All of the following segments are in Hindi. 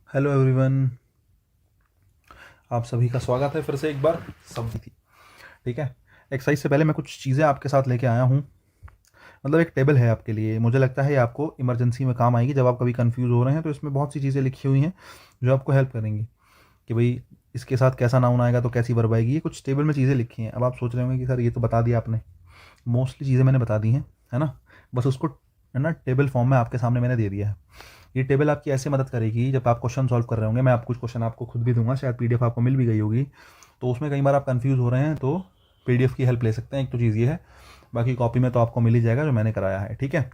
हेलो एवरीवन, आप सभी का स्वागत है फिर से एक बार सब थी। ठीक है। एक्सरसाइज से पहले मैं कुछ चीज़ें आपके साथ लेके आया हूँ। मतलब एक टेबल है आपके लिए, मुझे लगता है ये आपको इमरजेंसी में काम आएगी जब आप कभी कंफ्यूज हो रहे हैं। तो इसमें बहुत सी चीज़ें लिखी हुई हैं जो आपको हेल्प करेंगी कि भाई इसके साथ कैसा नाउन आएगा तो कैसी वर्ब आएगी। ये कुछ टेबल में चीज़ें लिखी हैं। अब आप सोच रहे होंगे कि सर ये तो बता दिया आपने, मोस्टली चीज़ें मैंने बता दी हैं, है ना। बस उसको है ना टेबल फॉर्म में आपके सामने मैंने दे दिया है। ये टेबल आपकी ऐसे मदद करेगी जब आप क्वेश्चन सॉल्व कर रहे होंगे। मैं आप कुछ क्वेश्चन आपको खुद भी दूंगा, शायद पीडीएफ आपको मिल भी गई होगी। तो उसमें कई बार आप कंफ्यूज हो रहे हैं तो पीडीएफ की हेल्प ले सकते हैं। एक तो चीज़ ये है, बाकी कॉपी में तो आपको मिल ही जाएगा जो मैंने कराया है। ठीक है,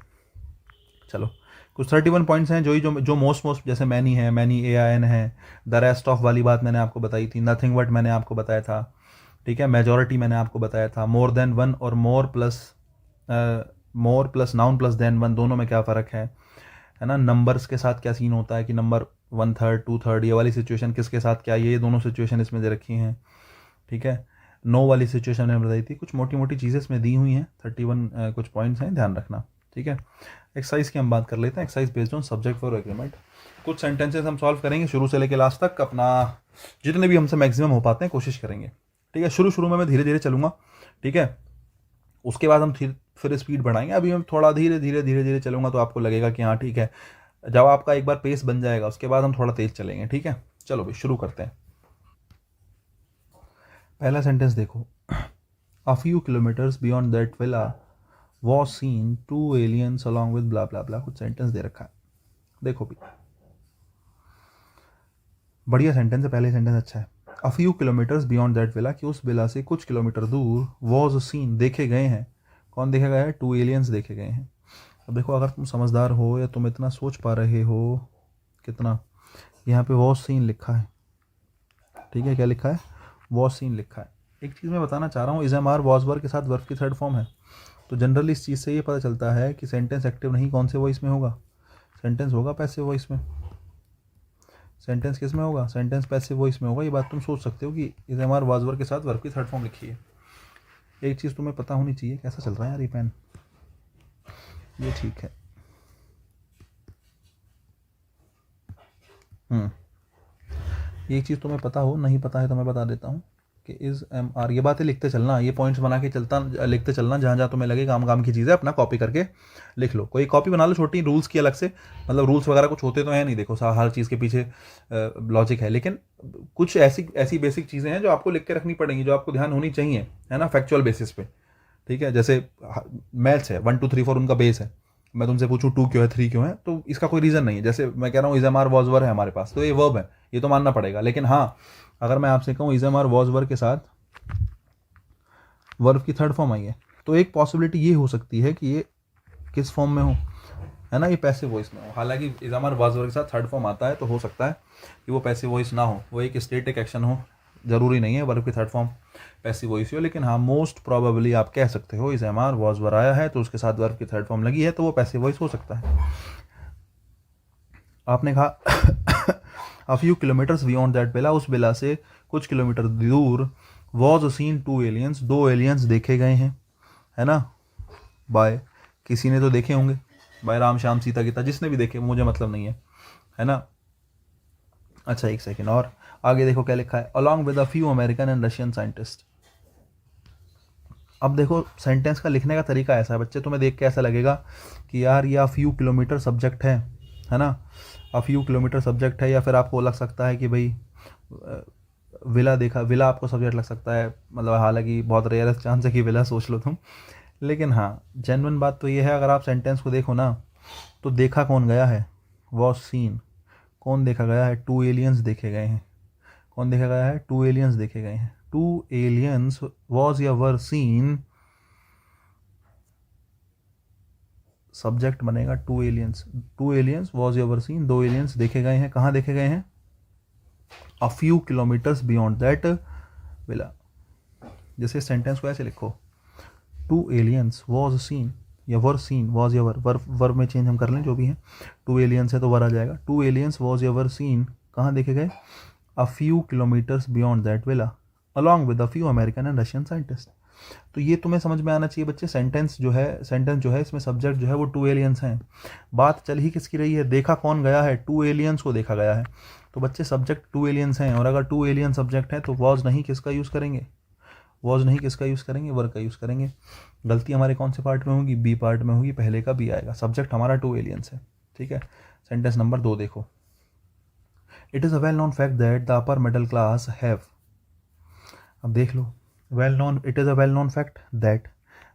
चलो। कुछ 31 पॉइंट्स हैं जो मोस्ट जैसे मैनी है, मैनी AIN है। द रेस्ट ऑफ वाली बात मैंने आपको बताई थी। नथिंग बट मैंने आपको बताया था। ठीक है। मेजॉरिटी मैंने आपको बताया था। मोर देन वन और more plus noun plus than one, दोनों में क्या फ़र्क है ना। नंबर्स के साथ क्या सीन होता है कि नंबर 1/3 2/3, ये वाली सिचुएशन किसके साथ क्या, ये दोनों सिचुएशन इसमें दे रखी हैं। ठीक है। नो वाली सिचुएशन मैंने बताई थी। कुछ मोटी मोटी चीज़ें इसमें दी हुई हैं। 31 कुछ पॉइंट्स हैं, ध्यान रखना। ठीक है। एक्सरसाइज की हम बात कर लेते हैं। Exercise based on subject for agreement. कुछ सेंटेंसेस हम सॉल्व करेंगे शुरू से लेकर लास्ट तक, अपना जितने भी हमसे मैक्सिमम हो पाते हैं कोशिश करेंगे। ठीक है। शुरू में मैं धीरे धीरे चलूँगा। ठीक है। उसके बाद हम फिर स्पीड बढ़ाएंगे। अभी हम थोड़ा धीरे धीरे चलूँगा तो आपको लगेगा कि हाँ ठीक है। जब आपका एक बार पेस बन जाएगा उसके बाद हम थोड़ा तेज चलेंगे। ठीक है। चलो भाई शुरू करते हैं। पहला सेंटेंस देखो। A few kilometres beyond that villa was seen to aliens along with blah blah blah. कुछ सेंटेंस दे रखा है, देखो भी। बढ़िया सेंटेंस है, पहले सेंटेंस अच्छा है। अ few kilometres beyond that villa, कि उस विला से कुछ किलोमीटर दूर, वॉज सीन देखे गए हैं। कौन देखे गए हैं? टू एलियंस देखे गए हैं। अब देखो, अगर तुम समझदार हो या तुम इतना सोच पा रहे हो कितना, यहाँ पे वॉज सीन लिखा है। ठीक है, क्या लिखा है? वॉज सीन लिखा है। एक चीज़ मैं बताना चाह रहा हूँ, is am are was were के साथ वर्ब की थर्ड फॉर्म है। तो जनरली इस चीज़ से ये पता चलता है कि सेंटेंस एक्टिव नहीं कौन से वॉइस में होगा, सेंटेंस होगा पैसिव वॉइस में। सेंटेंस किस में होगा? सेंटेंस पैसिव वॉइस में होगा। ये बात तुम सोच सकते हो कि is am are was were के साथ वर्ब की थर्ड फॉर्म लिखी है। एक चीज़ तुम्हें पता होनी चाहिए। कैसा चल रहा है यार ये पेन? ये ठीक है। एक चीज़ तुम्हें पता हो, नहीं पता है तो मैं बता देता हूँ कि इज एम आर, ये बातें लिखते चलना, ये पॉइंट्स बना के लिखते चलना। जहाँ जहाँ तुम्हें लगे काम काम की चीज़ें अपना कॉपी करके लिख लो। कोई कॉपी बना लो छोटी, रूल्स की अलग से। मतलब रूल्स वगैरह कुछ होते तो है नहीं, देखो हर चीज़ के पीछे लॉजिक है, लेकिन कुछ ऐसी ऐसी बेसिक चीज़ें हैं जो आपको लिख के रखनी पड़ेंगी, जो आपको ध्यान होनी चाहिए, है ना, फैक्चुअल बेसिस पे। ठीक है। जैसे मैथ्स है, 1 2 3 4 उनका बेस है। मैं तुमसे पूछूं 2 क्यों है, 3 क्यों है, तो इसका कोई रीज़न नहीं है। जैसे मैं कह रहा हूँ is am are was were है हमारे पास, तो ये वर्ब है, ये तो मानना पड़ेगा। लेकिन हाँ, अगर मैं आपसे कहूँ is am are was were के साथ वर्ब की थर्ड फॉर्म आई है, तो एक पॉसिबिलिटी ये हो सकती है कि ये किस फॉर्म में हो, है ना, ये पैसिव वॉइस में हो। हालांकि is am are was were के साथ थर्ड फॉर्म आता है तो हो सकता है कि वो पैसिव वॉइस ना हो, वो एक स्टेटिक एक्शन हो। ज़रूरी नहीं है वर्ब की थर्ड फॉर्म पैसिव वॉइस हो, लेकिन हाँ मोस्ट प्रोबेबली आप कह सकते हो is am are was were आया है तो उसके साथ वर्ब की थर्ड फॉर्म लगी है तो वो पैसिव वॉइस हो सकता है। आपने कहा a few kilometres beyond that villa, उस बेला से कुछ किलोमीटर दूर, वॉज सीन टू एलियंस, दो एलियंस देखे गए हैं, है ना। बाय किसी ने तो देखे होंगे, बाय राम श्याम सीता गीता, जिसने भी देखे मुझे मतलब नहीं है ना। अच्छा एक सेकेंड और आगे देखो क्या लिखा है। Along with a few American and Russian scientist. अब देखो सेंटेंस का लिखने का तरीका ऐसा है बच्चे, तुम्हें देख के ऐसा लगेगा कि यार ये फ्यू किलोमीटर सब्जेक्ट है ना। अ फ्यू किलोमीटर सब्जेक्ट है, या फिर आपको लग सकता है कि भाई विला देखा, विला आपको सब्जेक्ट लग सकता है। मतलब हालांकि बहुत रेयर चांस है कि विला सोच लो तुम, लेकिन हाँ जेन्युइन बात तो ये है। अगर आप सेंटेंस को देखो ना, तो देखा कौन गया है? Was seen. कौन देखा गया है? टू एलियंस देखे गए हैं। कौन देखा गया है? टू एलियंस देखे गए हैं। टू एलियंस वॉज या वर सीन, सब्जेक्ट बनेगा two aliens. Two aliens was या वर सीन, दो एलियंस देखे गए हैं। कहाँ देखे गए हैं? अ few kilometres beyond that villa. जैसे सेंटेंस को ऐसे लिखो, टू एलियंस वॉज सीन या वर सीन, वॉज या वर्ब में चेंज हम कर लें जो भी है। टू एलियंस है तो वर आ जाएगा। टू एलियंस वॉज या वर सीन कहाँ देखे गए? अ few kilometres beyond that villa along with a few American and Russian scientist. तो ये तुम्हें समझ में आना चाहिए बच्चे। सेंटेंस जो है इसमें सब्जेक्ट जो है वो टू एलियंस हैं। बात चल ही किसकी रही है? देखा कौन गया है? टू एलियंस को देखा गया है। तो बच्चे सब्जेक्ट टू एलियंस हैं, और अगर टू एलियन सब्जेक्ट हैं तो वॉज नहीं किसका यूज़ करेंगे, वॉज नहीं किसका यूज़ करेंगे, वर का यूज़ करेंगे। गलती हमारे कौन से पार्ट में होगी, बी पार्ट में होगी, पहले का बी आएगा। सब्जेक्ट हमारा टू एलियंस है, ठीक है। सेंटेंस नंबर 2 देखो, it is a well known fact that the upper middle class have. अब देख लो, well known, it is a well known fact that,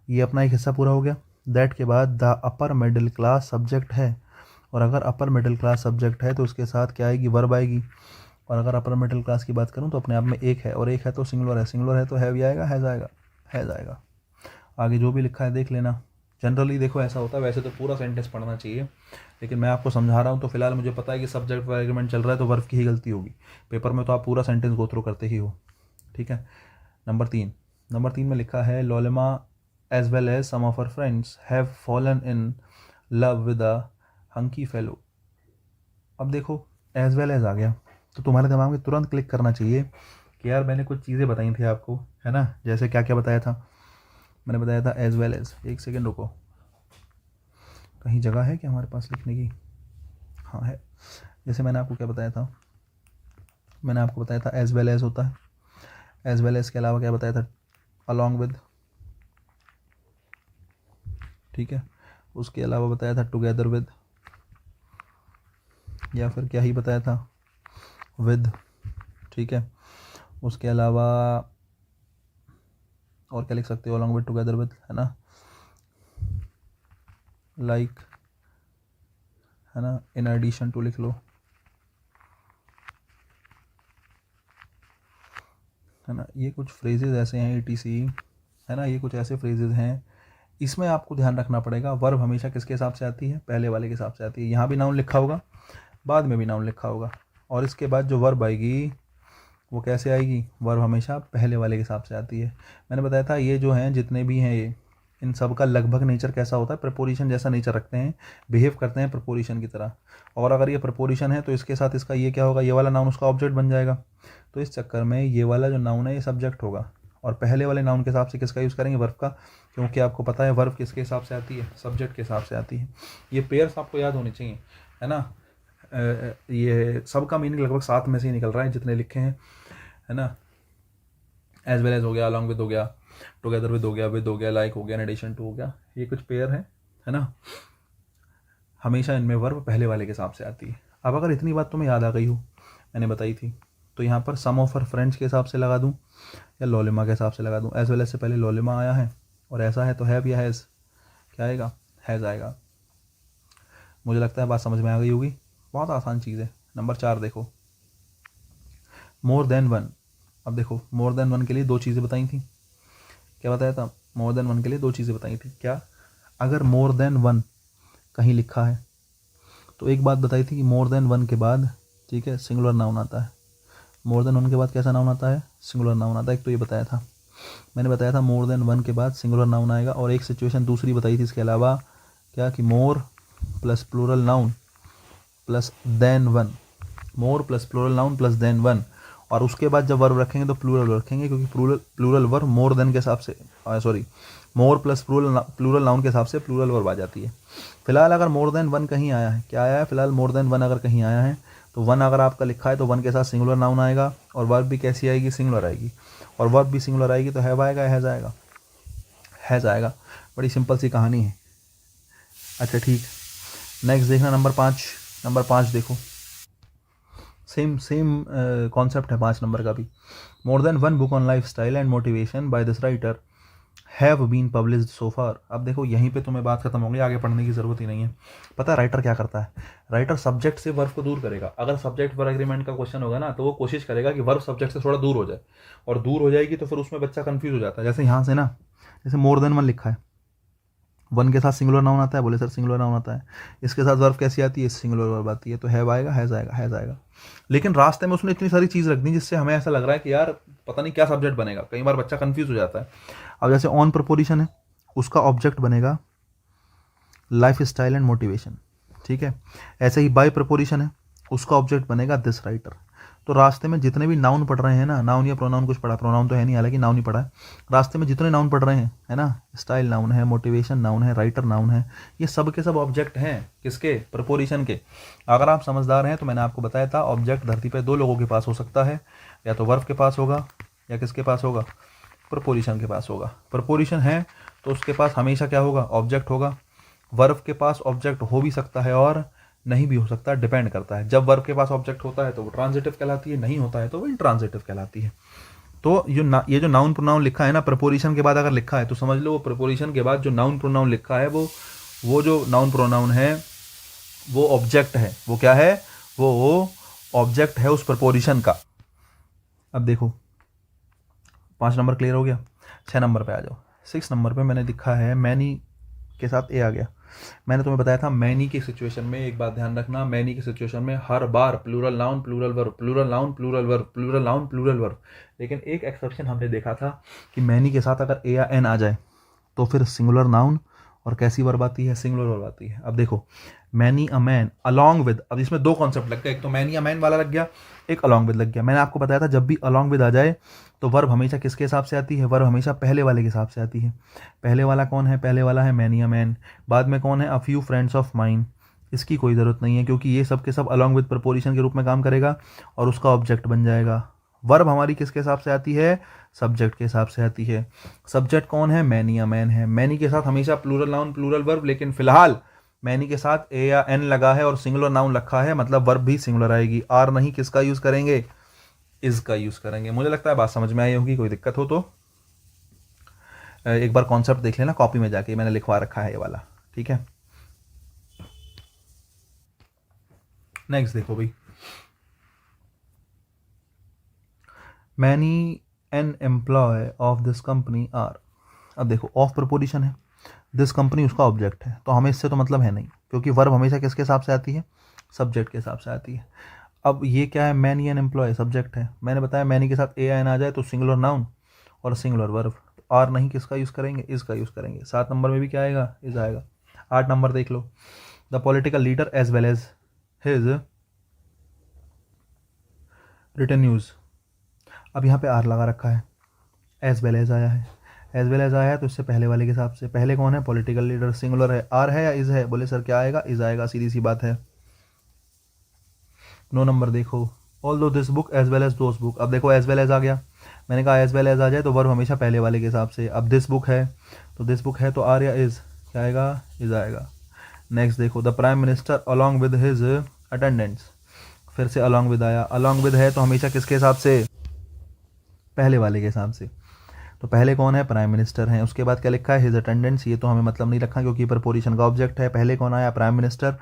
ये अपना एक हिस्सा पूरा हो गया। दैट के बाद the upper middle class subject है, और अगर अपर मिडिल क्लास सब्जेक्ट है तो उसके साथ क्या आएगी, वर्ब आएगी। और अगर अपर मिडिल क्लास की बात करूँ तो अपने आप में एक है, और एक है तो सिंगुलर है, सिंगुलर है तो हैव ही आएगा, हैज़ आएगा, हैज़ आएगा। आगे जो भी लिखा है देख लेना। जनरली देखो ऐसा होता है, वैसे तो पूरा सेंटेंस पढ़ना चाहिए, लेकिन मैं आपको समझा रहा हूँ तो फिलहाल मुझे पता है कि सब्जेक्ट वर्ब एग्रीमेंट चल रहा है तो वर्ब की ही गलती होगी। पेपर में तो आप पूरा सेंटेंस गो थ्रू करते ही हो, ठीक है। नंबर 3 में लिखा है Lolema as well as some of her friends have fallen in love with a hunky fellow. अब देखो एज वेल एज आ गया तो तुम्हारे दिमाग में तुरंत क्लिक करना चाहिए कि यार मैंने कुछ चीज़ें बताई थी आपको, है ना। जैसे क्या क्या बताया था, मैंने बताया था एज वेल एज, एक सेकेंड रुको, कहीं जगह है क्या हमारे पास लिखने की, हाँ है। जैसे मैंने आपको क्या बताया था, मैंने आपको बताया था एज वेल एज होता है, एज वेल एज के अलावा क्या बताया था, अलॉन्ग विद, ठीक है। उसके अलावा बताया था टुगेदर विद, या फिर क्या ही बताया था, विद, ठीक है। उसके अलावा और क्या लिख सकते हो, अलॉन्ग विद, टुगेदर विद, है ना, लाइक, है ना, इन एडिशन टू लिख लो, है ना। ये कुछ फ्रेजेज ऐसे हैं ईटीसी, है ना, ये कुछ ऐसे फ्रेजेज हैं। इसमें आपको ध्यान रखना पड़ेगा, वर्ब हमेशा किसके हिसाब से आती है, पहले वाले के हिसाब से आती है। यहाँ भी नाउन लिखा होगा, बाद में भी नाउन लिखा होगा, और इसके बाद जो वर्ब आएगी वो कैसे आएगी, वर्ब हमेशा पहले वाले के हिसाब से आती है। मैंने बताया था ये जो हैं जितने भी हैं ये, इन सब का लगभग नेचर कैसा होता है, प्रपोजिशन जैसा नेचर रखते हैं, बिहेव करते हैं प्रपोजिशन की तरह। और अगर ये प्रपोजिशन है तो इसके साथ इसका ये क्या होगा, ये वाला नाउन उसका ऑब्जेक्ट बन जाएगा। तो इस चक्कर में ये वाला जो नाउन है ये सब्जेक्ट होगा, और पहले वाले नाउन के हिसाब से किसका यूज़ करेंगे, वर्ब का, क्योंकि आपको पता है वर्ब किसके हिसाब से आती है, सब्जेक्ट के हिसाब से आती है। ये पेयर्स आपको याद होनी चाहिए, है ना। ये सबका मीनिंग लगभग साथ में से ही निकल रहा है जितने लिखे हैं, है ना। एज वेल एज हो गया, अलॉन्ग विद हो गया, टुगेदर विद हो गया, लाइक हो गया, इन एडिशन टू हो गया, ये कुछ पेयर है ना। हमेशा इनमें वर्ब पहले वाले के हिसाब से आती है। अब अगर इतनी बात तुम्हें याद आ गई हो, मैंने बताई थी, तो यहाँ पर सम ऑफ हर फ्रेंड्स के हिसाब से लगा दूँ या लोलेमा के हिसाब से लगा दूँ। एज वेल एज से पहले लोलेमा आया है, और ऐसा है तो हैव या हैज़, क्या आएगा, हैज़ आएगा। मुझे लगता है बात समझ में आ गई होगी, बहुत आसान चीज़ है। नंबर 4 देखो, मोर देन वन। अब देखो मोर देन वन के लिए 2 चीज़ें बताई थी, क्या बताया था, मोर देन वन के लिए 2 चीज़ें बताई थी। क्या, अगर मोर देन वन कहीं लिखा है तो एक बात बताई थी कि मोर देन वन के बाद, ठीक है, सिंगुलर नाउन आता है। मोर देन वन के बाद कैसा नाउन आता है, सिंगुलर नाउन आता है। एक तो ये बताया था, मैंने बताया था मोर देन वन के बाद सिंगुलर नाउन आएगा। और एक सिचुएशन दूसरी बताई थी इसके अलावा, क्या, कि more plus plural noun plus than one, more plus plural noun plus than one, और उसके बाद जब वर्ब रखेंगे तो प्लूरल रखेंगे, क्योंकि प्लूरल वर्ब मोर देन के हिसाब से, सॉरी, मोर प्लस प्लूरल नाउन के हिसाब से प्लूरल वर्ब आ जाती है। फिलहाल अगर मोर देन वन कहीं आया है, क्या आया है, फिलहाल मोर देन वन अगर कहीं आया है तो वन अगर आपका लिखा है तो वन के साथ सिंगुलर नाउन आएगा, और वर्ब भी कैसी आएगी, सिंगुलर आएगी, और वर्ब भी सिंगुलर आएगी तो हैव आएगा, हैज़ आएगा, हैज़ आएगा। बड़ी सिंपल सी कहानी है। अच्छा ठीक, नेक्स्ट देखना नंबर 5 देखो, सेम कॉन्सेप्ट है 5 नंबर का भी। More than one book on lifestyle and motivation by this writer have been published so far. अब देखो यहीं पे तुम्हें बात खत्म हो गई, आगे पढ़ने की ज़रूरत ही नहीं है। पता है राइटर क्या करता है, राइटर सब्जेक्ट से वर्ब को दूर करेगा। अगर सब्जेक्ट वर्ब एग्रीमेंट का क्वेश्चन होगा ना तो वो कोशिश करेगा कि वर्ब सब्जेक्ट से थोड़ा दूर हो जाए, और दूर हो जाएगी तो फिर उसमें बच्चा कंफ्यूज हो जाता है। जैसे यहाँ से ना, जैसे मोर देन वन लिखा है, वन के साथ सिंगुलर नाउन आता है, बोले सर सिंगुलर नाउन आता है, इसके साथ वर्ब कैसी आती है, सिंगुलर वर्ब आती है, तो हैव आएगा, हैज़ आएगा, हैज़ आएगा। लेकिन रास्ते में उसने इतनी सारी चीज़ रख दी जिससे हमें ऐसा लग रहा है कि यार पता नहीं क्या सब्जेक्ट बनेगा, कई बार बच्चा कंफ्यूज हो जाता है। अब जैसे ऑन प्रपोजिशन है, उसका ऑब्जेक्ट बनेगा लाइफ स्टाइल एंड मोटिवेशन, ठीक है। ऐसे ही बाय प्रपोजिशन है, उसका ऑब्जेक्ट बनेगा दिस राइटर। तो रास्ते में जितने भी नाउन पढ़ रहे हैं ना, नाउन या प्रोनाउन कुछ पढ़ा, प्रोनाउन तो है नहीं, हालांकि नाउन ही पढ़ा है, रास्ते में जितने नाउन पढ़ रहे हैं, है ना, स्टाइल नाउन है, मोटिवेशन नाउन है, राइटर नाउन है, ये सब के सब ऑब्जेक्ट हैं किसके, प्रपोजिशन के। अगर आप समझदार हैं तो मैंने आपको बताया था ऑब्जेक्ट धरती पर दो लोगों के पास हो सकता है, या तो वर्ब के पास होगा या किसके पास होगा, प्रपोजिशन के पास होगा। प्रपोजिशन है तो उसके पास हमेशा क्या होगा, ऑब्जेक्ट होगा। वर्ब के पास ऑब्जेक्ट हो भी सकता है और नहीं भी हो सकता, डिपेंड करता है। जब वर्ब के पास ऑब्जेक्ट होता है तो वो ट्रांजिटिव कहलाती है, नहीं होता है तो वो इंट्रांजिटिव कहलाती है। तो ये जो नाउन प्रोनाउन लिखा है ना, प्रपोजिशन के बाद अगर लिखा है तो समझ लो वो प्रपोजिशन के बाद जो नाउन प्रोनाउन लिखा है वो जो नाउन प्रोनाउन है वो ऑब्जेक्ट है। वो क्या है, वो ऑब्जेक्ट है उस प्रपोजिशन का। अब देखो 5 नंबर क्लियर हो गया। 6 नंबर पे आ जाओ। 6 नंबर पे मैंने लिखा है मैनी के साथ ए आ गया। मैंने तुम्हें बताया था मैनी की सिचुएशन में, एक बात ध्यान रखना, मैनी की सिचुएशन में हर बार plural noun plural verb, plural noun plural verb, plural noun plural verb. लेकिन एक एक्सेप्शन हमने देखा था कि मैनी के साथ अगर ए या एन आ जाए तो फिर सिंगुलर नाउन और कैसी वर्ब आती है, सिंगुलर वर्ब आती है। अब देखो many a man along with, अब इसमें दो कॉन्सेप्ट लग गए, एक तो मैनी अ मैन वाला लग गया, एक अलॉन्ग विद लग गया। मैंने आपको बताया था जब भी अलॉन्ग विद आ जाए तो वर्ब हमेशा किसके हिसाब से आती है, वर्ब हमेशा पहले वाले के हिसाब से आती है। पहले वाला कौन है, पहले वाला है मैनी अ मैन। बाद में कौन है, a few friends of mine. इसकी कोई ज़रूरत नहीं है क्योंकि ये सब के सब अलॉन्ग विद प्रपोजिशन के रूप में काम करेगा और उसका ऑब्जेक्ट बन जाएगा। वर्ब हमारी किसके हिसाब से आती है, सब्जेक्ट के हिसाब से आती है। सब्जेक्ट कौन है, मैनी या मैन है। मैनी के साथ हमेशा प्लूरल नाउन प्लूरल वर्ब, लेकिन फिलहाल मैनी के साथ ए या एन लगा है और सिंगुलर नाउन रखा है, मतलब वर्ब भी सिंगुलर आएगी। आर नहीं, किसका यूज़ करेंगे, इज का यूज़ करेंगे। मुझे लगता है बात समझ में आई होगी। कोई दिक्कत हो तो एक बार कॉन्सेप्ट देख लेना कॉपी में जाके, मैंने लिखवा रखा है ये वाला, ठीक है। नेक्स्ट देखो भाई, many an employ of this company are. अब देखो ऑफ प्रपोजिशन है, दिस कंपनी उसका ऑब्जेक्ट है, तो हमें इससे तो मतलब है नहीं क्योंकि वर्ब हमेशा किसके हिसाब से आती है, सब्जेक्ट के हिसाब से आती है। अब ये क्या है, मैनी एन एम्प्लॉय सब्जेक्ट है। मैंने बताया मैनी के साथ ए एन आ जाए तो सिंगुलर नाउन और सिंगुलर वर्ब। आर नहीं, किसका यूज़ करेंगे, इज का यूज़ करेंगे। 7 नंबर में भी क्या आएगा, इज आएगा। 8 नंबर देख लो, the political leader as well as his written news. अब यहाँ पे आर लगा रखा है, एज वेल एज आया है, एज वेल एज आया है तो इससे पहले वाले के हिसाब से, पहले कौन है, पॉलिटिकल लीडर, सिंगुलर है, आर है या इज है, बोले सर क्या आएगा, इज आएगा, सीधी सी बात है। 9 नंबर देखो, although this book as well as those book. अब देखो एज वेल एज आ गया, मैंने कहा एज वेल एज आ जाए तो वर्ब हमेशा पहले वाले के हिसाब से। अब दिस बुक है तो दिस बुक है तो आर या इज, क्या आएगा, इज आएगा। नेक्स्ट देखो, the prime minister along with his attendants, फिर से अलॉन्ग विद आया। अलॉन्ग विद है तो हमेशा किसके हिसाब से, पहले वाले के हिसाब से। तो पहले कौन है, प्राइम मिनिस्टर हैं। उसके बाद क्या लिखा है, हिज अटेंडेंट्स, ये तो हमें मतलब नहीं रखा क्योंकि प्रपोजिशन का ऑब्जेक्ट है। पहले कौन आया, प्राइम मिनिस्टर,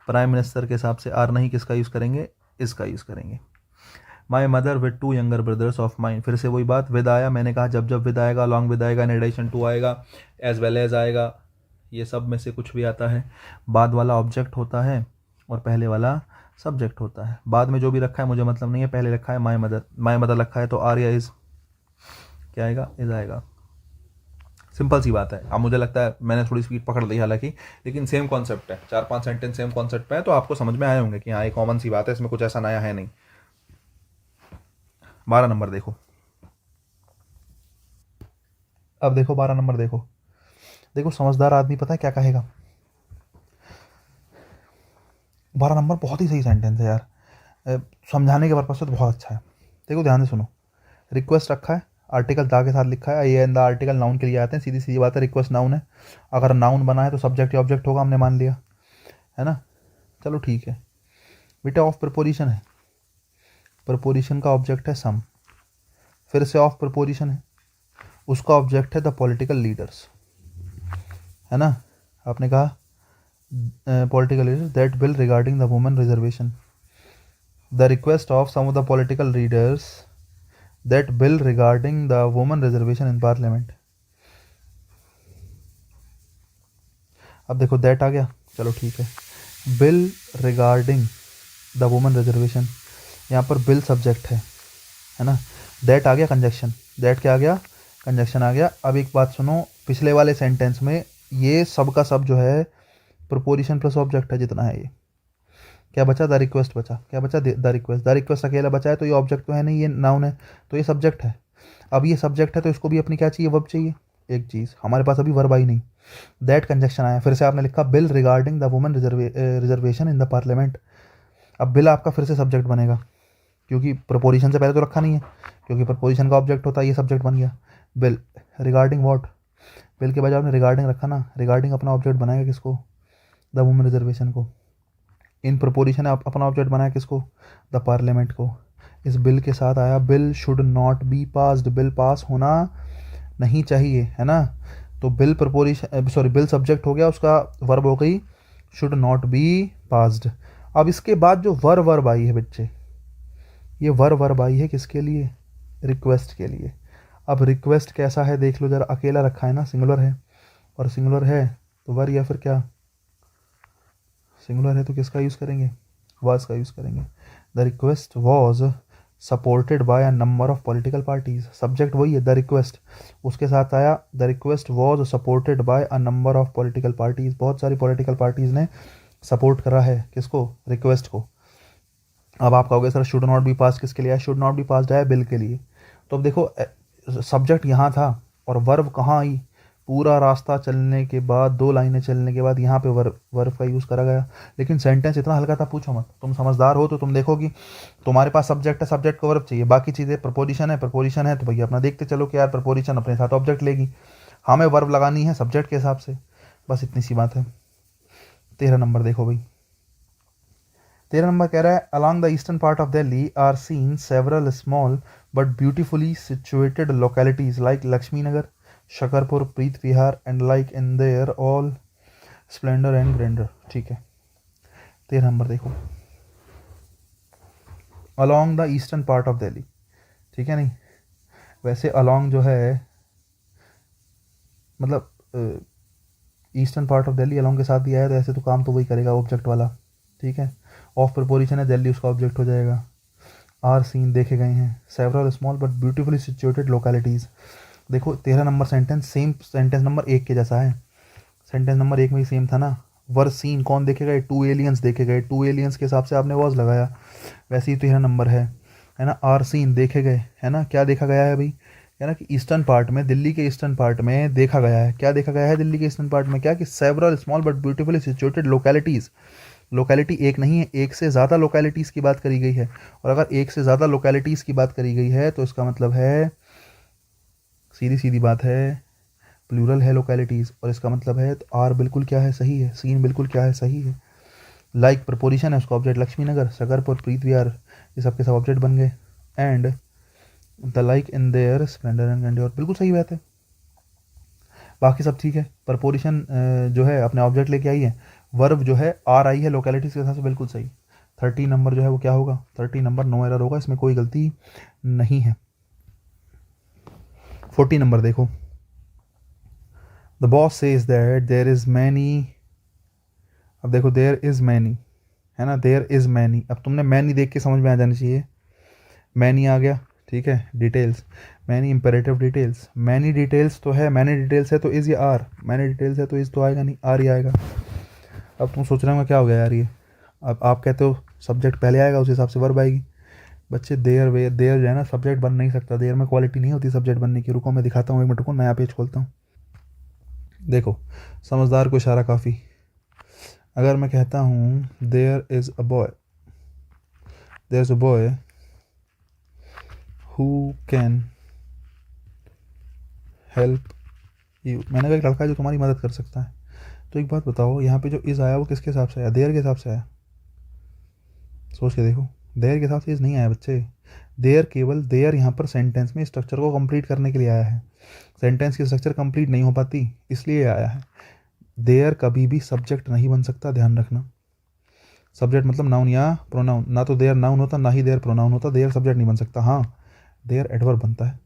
प्राइम मिनिस्टर के हिसाब से आर नहीं, किसका यूज़ करेंगे, इसका यूज़ करेंगे। My mother with 2 younger brothers of mine, फिर से वही बात, विद आया। मैंने कहा जब जब विद आएगा, अलॉन्ग विद आएगा, इन एडिशन टू आएगा, एज वेल एज आएगा, ये सब में से कुछ भी आता है। बाद वाला ऑब्जेक्ट होता है और पहले वाला सब्जेक्ट होता है। बाद में जो भी रखा है मुझे मतलब नहीं है, पहले रखा है माई मदर, माई मदर रखा है तो आर या इज, क्या आएगा, इज आएगा। सिंपल सी बात है। अब मुझे लगता है मैंने थोड़ी स्पीड पकड़ ली हालांकि, लेकिन सेम कॉन्सेप्ट है, 4-5 सेंटेंस सेम कॉन्सेप्ट पे है तो आपको समझ में आए होंगे कि हाँ ये कॉमन सी बात है, इसमें कुछ ऐसा नया है नहीं। 12 नंबर देखो, अब देखो 12 नंबर देखो, देखो समझदार आदमी पता है क्या कहेगा। 12 नंबर बहुत ही सही सेंटेंस है यार, समझाने के पर्पज से तो बहुत अच्छा है। देखो ध्यान से सुनो, रिक्वेस्ट रखा है, आर्टिकल दा के साथ लिखा है, ये द आर्टिकल नाउन के लिए आते हैं, सीधी सीधी बात है, रिक्वेस्ट नाउन है। अगर नाउन बना है तो सब्जेक्ट या ऑब्जेक्ट होगा, हमने मान लिया है ना। चलो ठीक है बेटा, ऑफ प्रपोजिशन है, प्रपोजिशन का ऑब्जेक्ट है सम, फिर से ऑफ प्रपोजिशन है, उसका ऑब्जेक्ट है द पॉलिटिकल लीडर्स, है ना। आपने कहा political leader that bill regarding the women reservation, the request of some of the political leaders that bill regarding the women reservation in parliament. अब देखो दैट आ गया, चलो ठीक है, bill regarding the women reservation, यहाँ पर बिल सब्जेक्ट है ना। दैट आ गया कंजक्शन, दैट क्या आ गया, कंजक्शन आ गया। अब एक बात सुनो, पिछले वाले सेंटेंस में ये सब का सब जो है प्रपोजिशन प्लस ऑब्जेक्ट है जितना है ये, क्या बचा, द रिक्वेस्ट बचा, क्या बचा, द रिक्वेस्ट। द रिक्वेस्ट अकेला बचा है तो ये ऑब्जेक्ट तो है नहीं, ये नाउन है, तो ये सब्जेक्ट है। अब ये सब्जेक्ट है तो इसको भी अपनी क्या चाहिए, वर्ब चाहिए। एक चीज़ हमारे पास अभी वर्ब आई नहीं, दैट कंजक्शन आया। फिर से आपने लिखा bill regarding the women reservation in the parliament. अब बिल आपका फिर से सब्जेक्ट बनेगा, क्योंकि प्रपोजिशन से पहले तो रखा नहीं है, क्योंकि प्रपोजिशन का ऑब्जेक्ट होता है, ये सब्जेक्ट बन गया। बिल रिगार्डिंग वॉट, बिल के बजाय आपने रिगार्डिंग रखा ना, रिगार्डिंग अपना ऑब्जेक्ट बनाएगा किसको, द वुमेन रिजर्वेशन को। इन प्रपोजिशन अपना ऑब्जेक्ट बनाया किसको, द पार्लियामेंट को। इस बिल के साथ आया bill should not be passed, bill pass होना नहीं चाहिए, है ना। तो bill preposition, sorry bill subject हो गया, उसका वर्ब हो गई शुड नॉट बी पास्ड। अब इसके बाद जो वर्ब आई है बच्चे, ये वर्ब आई है किसके लिए, रिक्वेस्ट के लिए। अब रिक्वेस्ट कैसा है देख लो जरा, अकेला रखा है ना, सिंगुलर है, और सिंगुलर है तो वर या फिर क्या, सिंगुलर है तो किसका यूज़ करेंगे, वाज का यूज़ करेंगे। The request was supported by a number of political parties, subject वही है द रिक्वेस्ट, उसके साथ आया the request was supported by a number of political parties, बहुत सारी पॉलिटिकल पार्टीज ने सपोर्ट करा है किसको, रिक्वेस्ट को। अब आप कहोगे सर शुड नॉट बी पास किसके लिए है, शुड नॉट बी पास है बिल के लिए। तो अब देखो सब्जेक्ट यहाँ था और वर्ब कहाँ आई, पूरा रास्ता चलने के बाद, 2 लाइनें चलने के बाद यहाँ पे वर्ब का यूज़ करा गया। लेकिन सेंटेंस इतना हल्का था, पूछो मत, तुम समझदार हो तो तुम देखो कि तुम्हारे पास सब्जेक्ट है, सब्जेक्ट को वर्ब चाहिए, बाकी चीज़ें प्रपोजिशन है तो भैया अपना देखते चलो कि यार प्रपोजिशन अपने साथ ऑब्जेक्ट लेगी, हमें वर्ब लगानी है सब्जेक्ट के हिसाब से, बस इतनी सी बात है। 13 नंबर देखो भाई, 13 नंबर कह रहा है along the eastern part of Delhi are seen several small but beautifully situated localities like Lakshmi Nagar, Shakarpur, Preet Vihar and like in their all splendour and grandeur. ठीक है, 13 नंबर देखो, along the eastern part of Delhi, ठीक है नहीं, वैसे अलॉन्ग जो है मतलब eastern part of Delhi along के साथ दिया है, तो ऐसे तो काम तो वही करेगा ऑब्जेक्ट वाला, ठीक है। ऑफ प्रपोजिशन है दिल्ली, उसका ऑब्जेक्ट हो जाएगा। आर सीन देखे गए हैं, several small but beautifully situated localities. देखो 13 number sentence same sentence number 1 के जैसा है, सेंटेंस नंबर 1 में ही सेम था ना। वर सीन कौन देखे गए, 2 एलियंस देखे गए, 2 एलियंस के हिसाब से आपने वॉज लगाया, वैसे ही 13 नंबर है ना। आर सीन देखे गए, है ना, क्या देखा गया है भाई, है ना कि ईस्टर्न पार्ट में, दिल्ली के ईस्टर्न पार्ट में देखा गया है, क्या देखा गया है दिल्ली के ईस्टर्न पार्ट में, क्या कि several small but beautifully situated localities. Locality एक नहीं है, एक से ज़्यादा लोकेलिटीज़ की बात करी गई है, और अगर एक से ज़्यादा लोकेलिटीज़ की बात करी गई है तो इसका मतलब है, सीधी सीधी बात है, प्लूरल है लोकेलिटीज़, और इसका मतलब है तो आर बिल्कुल क्या है, सही है, सीन बिल्कुल क्या है, सही है। लाइक प्रपोजिशन है, उसका ऑब्जेक्ट लक्ष्मी नगर, शकरपुर, प्रीत विहार, ये सब के सब ऑब्जेक्ट बन गए। And the like in there Splendor and grandeur, बिल्कुल सही बात है, बाकी सब ठीक है। प्रपोजिशन जो है अपने ऑब्जेक्ट लेके आई है, वर्ब जो है आर आई है लोकेलिटीज़ के हिसाब से, बिल्कुल सही। 13 नंबर जो है वो क्या होगा, 13 नंबर नो एरर होगा, इसमें कोई गलती नहीं है। 14 नंबर देखो, the boss says that there is many, अब देखो देयर इज मैनी, है ना, देयर इज मैनी, अब तुमने मैनी देख के समझ में आ जानी चाहिए, मैनी आ गया, ठीक है। Details, many imperative details, many details तो है, मैनी डिटेल्स है तो इज या आर, मैनी डिटेल्स है तो इज तो आएगा नहीं, आर ही आएगा। अब तुम सोच रहे हो क्या हो गया यार ये, अब आप कहते हो सब्जेक्ट पहले आएगा, उस हिसाब से वर्ब आएगी। बच्चे देयर वे देयर जो है ना सब्जेक्ट बन नहीं सकता, देयर में क्वालिटी नहीं होती सब्जेक्ट बनने की। रुको मैं दिखाता हूँ, एक मिनट रुको, नया पेज खोलता हूँ। देखो समझदार को इशारा काफ़ी, अगर मैं कहता हूँ there is a boy, there is a boy who can help you, मैंने कहा एक लड़का है जो तुम्हारी मदद कर सकता है। तो एक बात बताओ, यहाँ पे जो इज़ आया वो किसके हिसाब से आया, देयर के हिसाब से आया, सोच के देखो, देयर के हिसाब से इज़ नहीं आया बच्चे, देयर केवल देयर यहाँ पर सेंटेंस में स्ट्रक्चर को कंप्लीट करने के लिए आया है, सेंटेंस की स्ट्रक्चर कंप्लीट नहीं हो पाती इसलिए आया है। देयर कभी भी सब्जेक्ट नहीं बन सकता, ध्यान रखना, सब्जेक्ट मतलब नाउन या प्रोनाउन, ना तो देयर नाउन होता ना ही देयर प्रोनाउन होता, देयर सब्जेक्ट नहीं बन सकता। हाँ देयर एडवर्ब बनता है,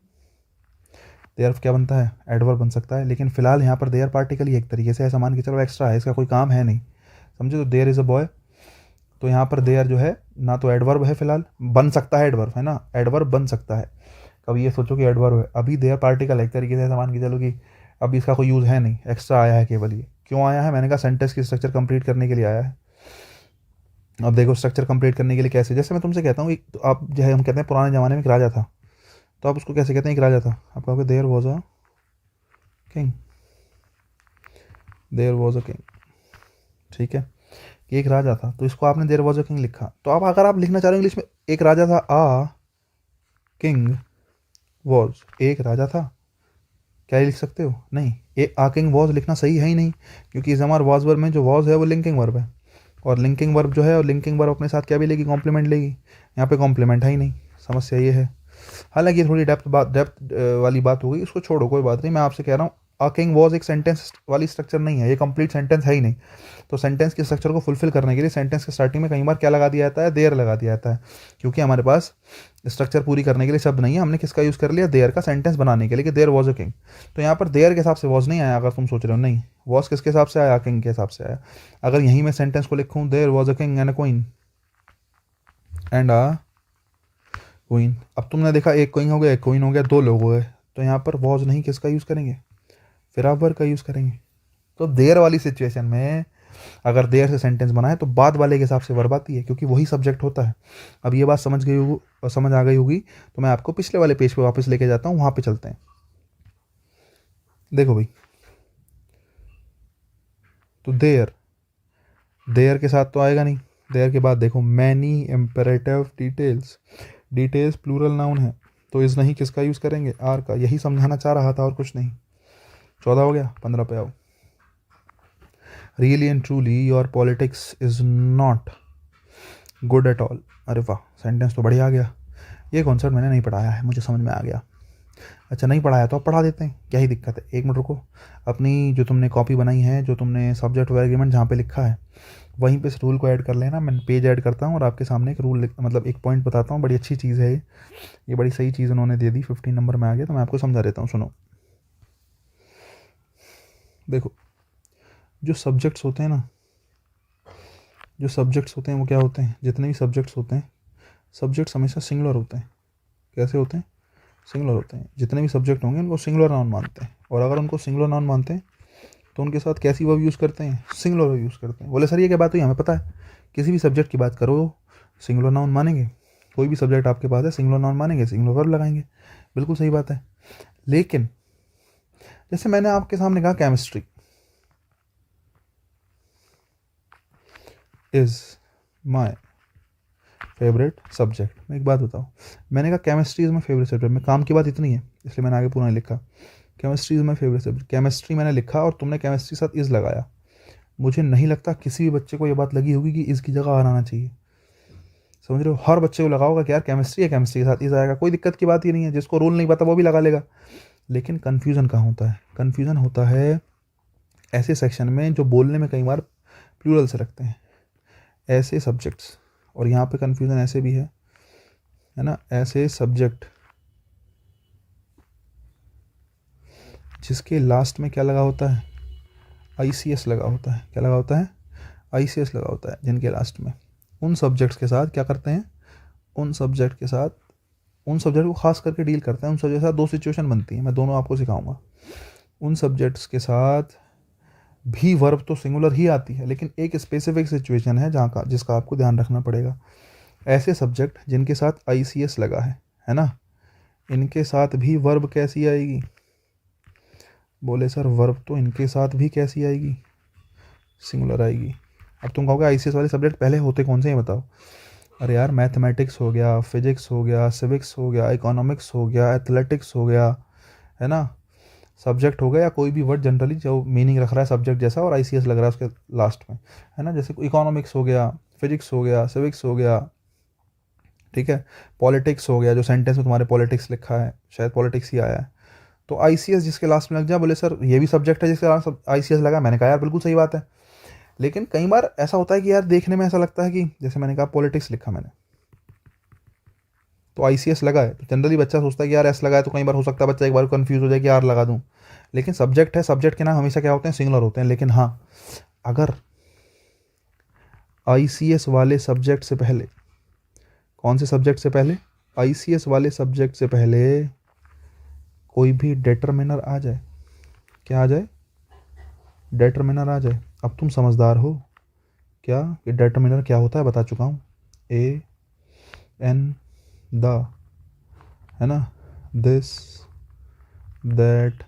देयर क्या बनता है, एडवर्ब बन सकता है, लेकिन फिलहाल यहाँ पर देयर पार्टिकल ही एक तरीके से ऐसा मान के चलो एक्स्ट्रा है, इसका कोई काम है नहीं, समझे। तो देयर इज़ अ बॉय, तो यहाँ पर देयर जो है ना तो एडवर्ब है, फिलहाल बन सकता है एडवर्ब, है ना, एडवर्ब बन सकता है, कभी ये सोचो कि एडवर्ब है, अभी देयर पार्टिकल एक तरीके से ऐसा मान के चलो कि अभी इसका कोई यूज़ है नहीं, एक्स्ट्रा आया है केवल ये, क्यों आया है, मैंने कहा सेंटेंस की स्ट्रक्चर कंप्लीट करने के लिए आया है। अब देखो स्ट्रक्चर कंप्लीट करने के लिए कैसे, जैसे मैं तुमसे कहता हूँ तो आप जो है हम कहते हैं पुराने ज़माने में एक राजा था, तो आप उसको कैसे कहते हैं, एक राजा था, आप कहोगे there was a king, there was a king, ठीक है, कि एक राजा था, तो इसको आपने देयर वॉज अ किंग लिखा। तो अब अगर आप लिखना चाह रहे हो इंग्लिश में, एक राजा था, आ किंग वॉज, एक राजा था, क्या ये लिख सकते हो? नहीं, ए आ किंग वॉज लिखना सही है ही नहीं, क्योंकि इस हमारे वॉज वर्ब में जो वॉज है वो लिंकिंग वर्ब है, और लिंकिंग वर्ब जो है, और लिंकिंग वर्ब अपने साथ क्या भी लेगी, कॉम्प्लीमेंट लेगी, यहाँ पे कॉम्प्लीमेंट है ही नहीं, समस्या ये है। हालांकि ये थोड़ी डेप्थ वाली बात हो गई, उसको छोड़ो, कोई बात नहीं। मैं आपसे कह रहा हूँ अ किंग वॉज एक सेंटेंस वाली स्ट्रक्चर नहीं है, ये कंप्लीट सेंटेंस है ही नहीं। तो सेंटेंस के स्ट्रक्चर को फुलफिल करने के लिए सेंटेंस के स्टार्टिंग में कई बार क्या लगा दिया जाता है, देयर लगा दिया जाता है, क्योंकि हमारे पास स्ट्रक्चर पूरी करने के लिए शब्द नहीं है, हमने किसका यूज़ कर लिया, देयर का, सेंटेंस बनाने के लिए कि देयर वॉज अ किंग। तो यहाँ पर देयर के हिसाब से वॉज नहीं आया, अगर तुम सोच रहे हो, नहीं, वॉज किसके हिसाब से आया, किंग के हिसाब से आया। अगर यहीं मैं सेंटेंस को लिखूँ, there was a king and a queen and a queen, अब तुमने देखा एक क्वीन हो गया, एक क्वीन हो गया, दो लोग हो गए, तो यहाँ पर वॉज नहीं, किसका यूज़ करेंगे, फिर आप वर्ब का यूज़ करेंगे। तो देयर वाली सिचुएशन में अगर देयर से सेंटेंस बना है तो बाद वाले के हिसाब से वर्ब आती है, क्योंकि वही सब्जेक्ट होता है। अब ये बात समझ आ गई होगी, तो मैं आपको पिछले वाले पेज पे वापस लेके जाता हूँ, वहाँ पे चलते हैं। देखो भाई, तो देयर, देयर के साथ तो आएगा नहीं, देयर के बाद देखो many imperative details, details plural noun है, तो इस नहीं किसका यूज़ करेंगे, आर का। यही समझाना चाह रहा था और कुछ नहीं। 14 हो गया, 15 पे आओ। Really and truly your politics is not good at all. अरे वाह, सेंटेंस तो बढ़िया आ गया। ये कॉन्सेप्ट मैंने नहीं पढ़ाया है, मुझे समझ में आ गया। अच्छा, नहीं पढ़ाया तो अब पढ़ा देते हैं, क्या ही दिक्कत है। एक मिनट रुको, अपनी जो तुमने कॉपी बनाई है, जो तुमने सब्जेक्ट वर्ब एग्रीमेंट जहाँ पे लिखा है, वहीं पे इस रूल को ऐड कर लेना। मैं पेज ऐड करता हूँ और आपके सामने एक रूल मतलब एक पॉइंट बताता हूँ, बड़ी अच्छी चीज़ है ये बड़ी सही चीज़ उन्होंने दे दी, 15 नंबर में आ गया, तो मैं आपको समझा देता हूँ, सुनो। देखो, जो सब्जेक्ट्स होते हैं ना, जो सब्जेक्ट्स होते हैं वो क्या होते हैं, जितने भी सब्जेक्ट्स होते हैं, सब्जेक्ट्स हमेशा सिंगुलर होते हैं। कैसे होते हैं, सिंगुलर होते हैं। जितने भी सब्जेक्ट होंगे उनको सिंगुलर नाउन मानते हैं, और अगर उनको सिंगुलर नाउन मानते हैं तो उनके साथ कैसी वर्ब यूज़ करते हैं, सिंगुलर वर्ब यूज़ करते हैं। बोले सर ये क्या बात हुई, हमें पता है, किसी भी सब्जेक्ट की बात करो सिंगुलर नाउन मानेंगे, कोई भी सब्जेक्ट आपके पास है सिंगुलर नाउन मानेंगे, सिंगुलर वर्ब लगाएंगे, बिल्कुल सही बात है। लेकिन जैसे मैंने आपके सामने कहा chemistry is my favourite subject. मैं एक बात बताऊँ, मैंने कहा chemistry is my favourite subject, में काम की बात इतनी है इसलिए मैंने आगे पूरा नहीं लिखा, chemistry is my favourite subject, chemistry मैंने लिखा और तुमने केमिस्ट्री के साथ इज़ लगाया। मुझे नहीं लगता किसी भी बच्चे को ये बात लगी होगी कि इज़ की जगह आर आना चाहिए। समझ रहे हो, हर बच्चे को लगा होगा कि यार केमिस्ट्री है, केमिस्ट्री के साथ इज़ आएगा, कोई दिक्कत की बात ही नहीं है, जिसको रूल नहीं पता वो भी लगा लेगा। लेकिन कन्फ्यूज़न कहाँ होता है, कन्फ्यूज़न होता है ऐसे सेक्शन में जो बोलने में कई बार प्लूरल से रखते हैं, ऐसे सब्जेक्ट्स। और यहाँ पे कन्फ्यूज़न ऐसे भी है ना, ऐसे सब्जेक्ट जिसके लास्ट में क्या लगा होता है, ICS लगा होता है। क्या लगा होता है, ICS लगा होता है, जिनके लास्ट में, उन सब्जेक्ट्स के साथ क्या करते हैं, उन सब्जेक्ट के साथ, उन सब्जेक्ट को खास करके डील करते हैं। उन सब्जेक्ट के साथ दो सिचुएशन बनती है, मैं दोनों आपको सिखाऊंगा। उन सब्जेक्ट्स के साथ भी वर्ब तो सिंगुलर ही आती है, लेकिन एक स्पेसिफिक सिचुएशन है जहाँ का, जिसका आपको ध्यान रखना पड़ेगा। ऐसे सब्जेक्ट जिनके साथ ICS लगा है ना, इनके साथ भी वर्ब कैसी आएगी, बोले सर वर्ब तो इनके साथ भी कैसी आएगी, सिंगुलर आएगी। अब तुम कहोगे ICS वाले सब्जेक्ट पहले होते कौन से हैं बताओ। अरे यार, मैथमेटिक्स हो गया, फिजिक्स हो गया, सिविक्स हो गया, इकोनॉमिक्स हो गया, एथलेटिक्स हो गया, है ना, सब्जेक्ट हो गया, या कोई भी वर्ड जनरली जो मीनिंग रख रहा है सब्जेक्ट जैसा और ICS लग रहा है उसके लास्ट में, है ना, जैसे इकोनॉमिक्स हो गया, फिजिक्स हो गया, सिविक्स हो गया, ठीक है, पॉलिटिक्स हो गया, जो सेंटेंस में तुम्हारे पॉलिटिक्स लिखा है शायद पॉलिटिक्स ही आया है, तो ICS जिसके लास्ट में लग जाए। बोले सर ये भी सब्जेक्ट है जिसके लास्ट ICS लगा, मैंने कहा यार बिल्कुल सही बात है। लेकिन कई बार ऐसा होता है कि यार देखने में ऐसा लगता है कि जैसे मैंने कहा पॉलिटिक्स लिखा मैंने, तो ICS लगा है, तो जनरली बच्चा सोचता है कि यार एस लगा है, तो कई बार हो सकता है बच्चा एक बार कंफ्यूज हो जाए कि आर लगा दूं। लेकिन सब्जेक्ट है, सब्जेक्ट के नाम हमेशा क्या होते हैं, सिंगुलर होते हैं। लेकिन हाँ, अगर ICS वाले सब्जेक्ट से पहले, कौन से सब्जेक्ट से पहले, ICS वाले सब्जेक्ट से पहले कोई भी डेटरमिनर आ जाए, क्या आ जाए, डेटरमिनर आ जाए, अब तुम समझदार हो, क्या कि डिटर्मिनर क्या होता है बता चुका हूँ, ए एन द, है ना, दिस दैट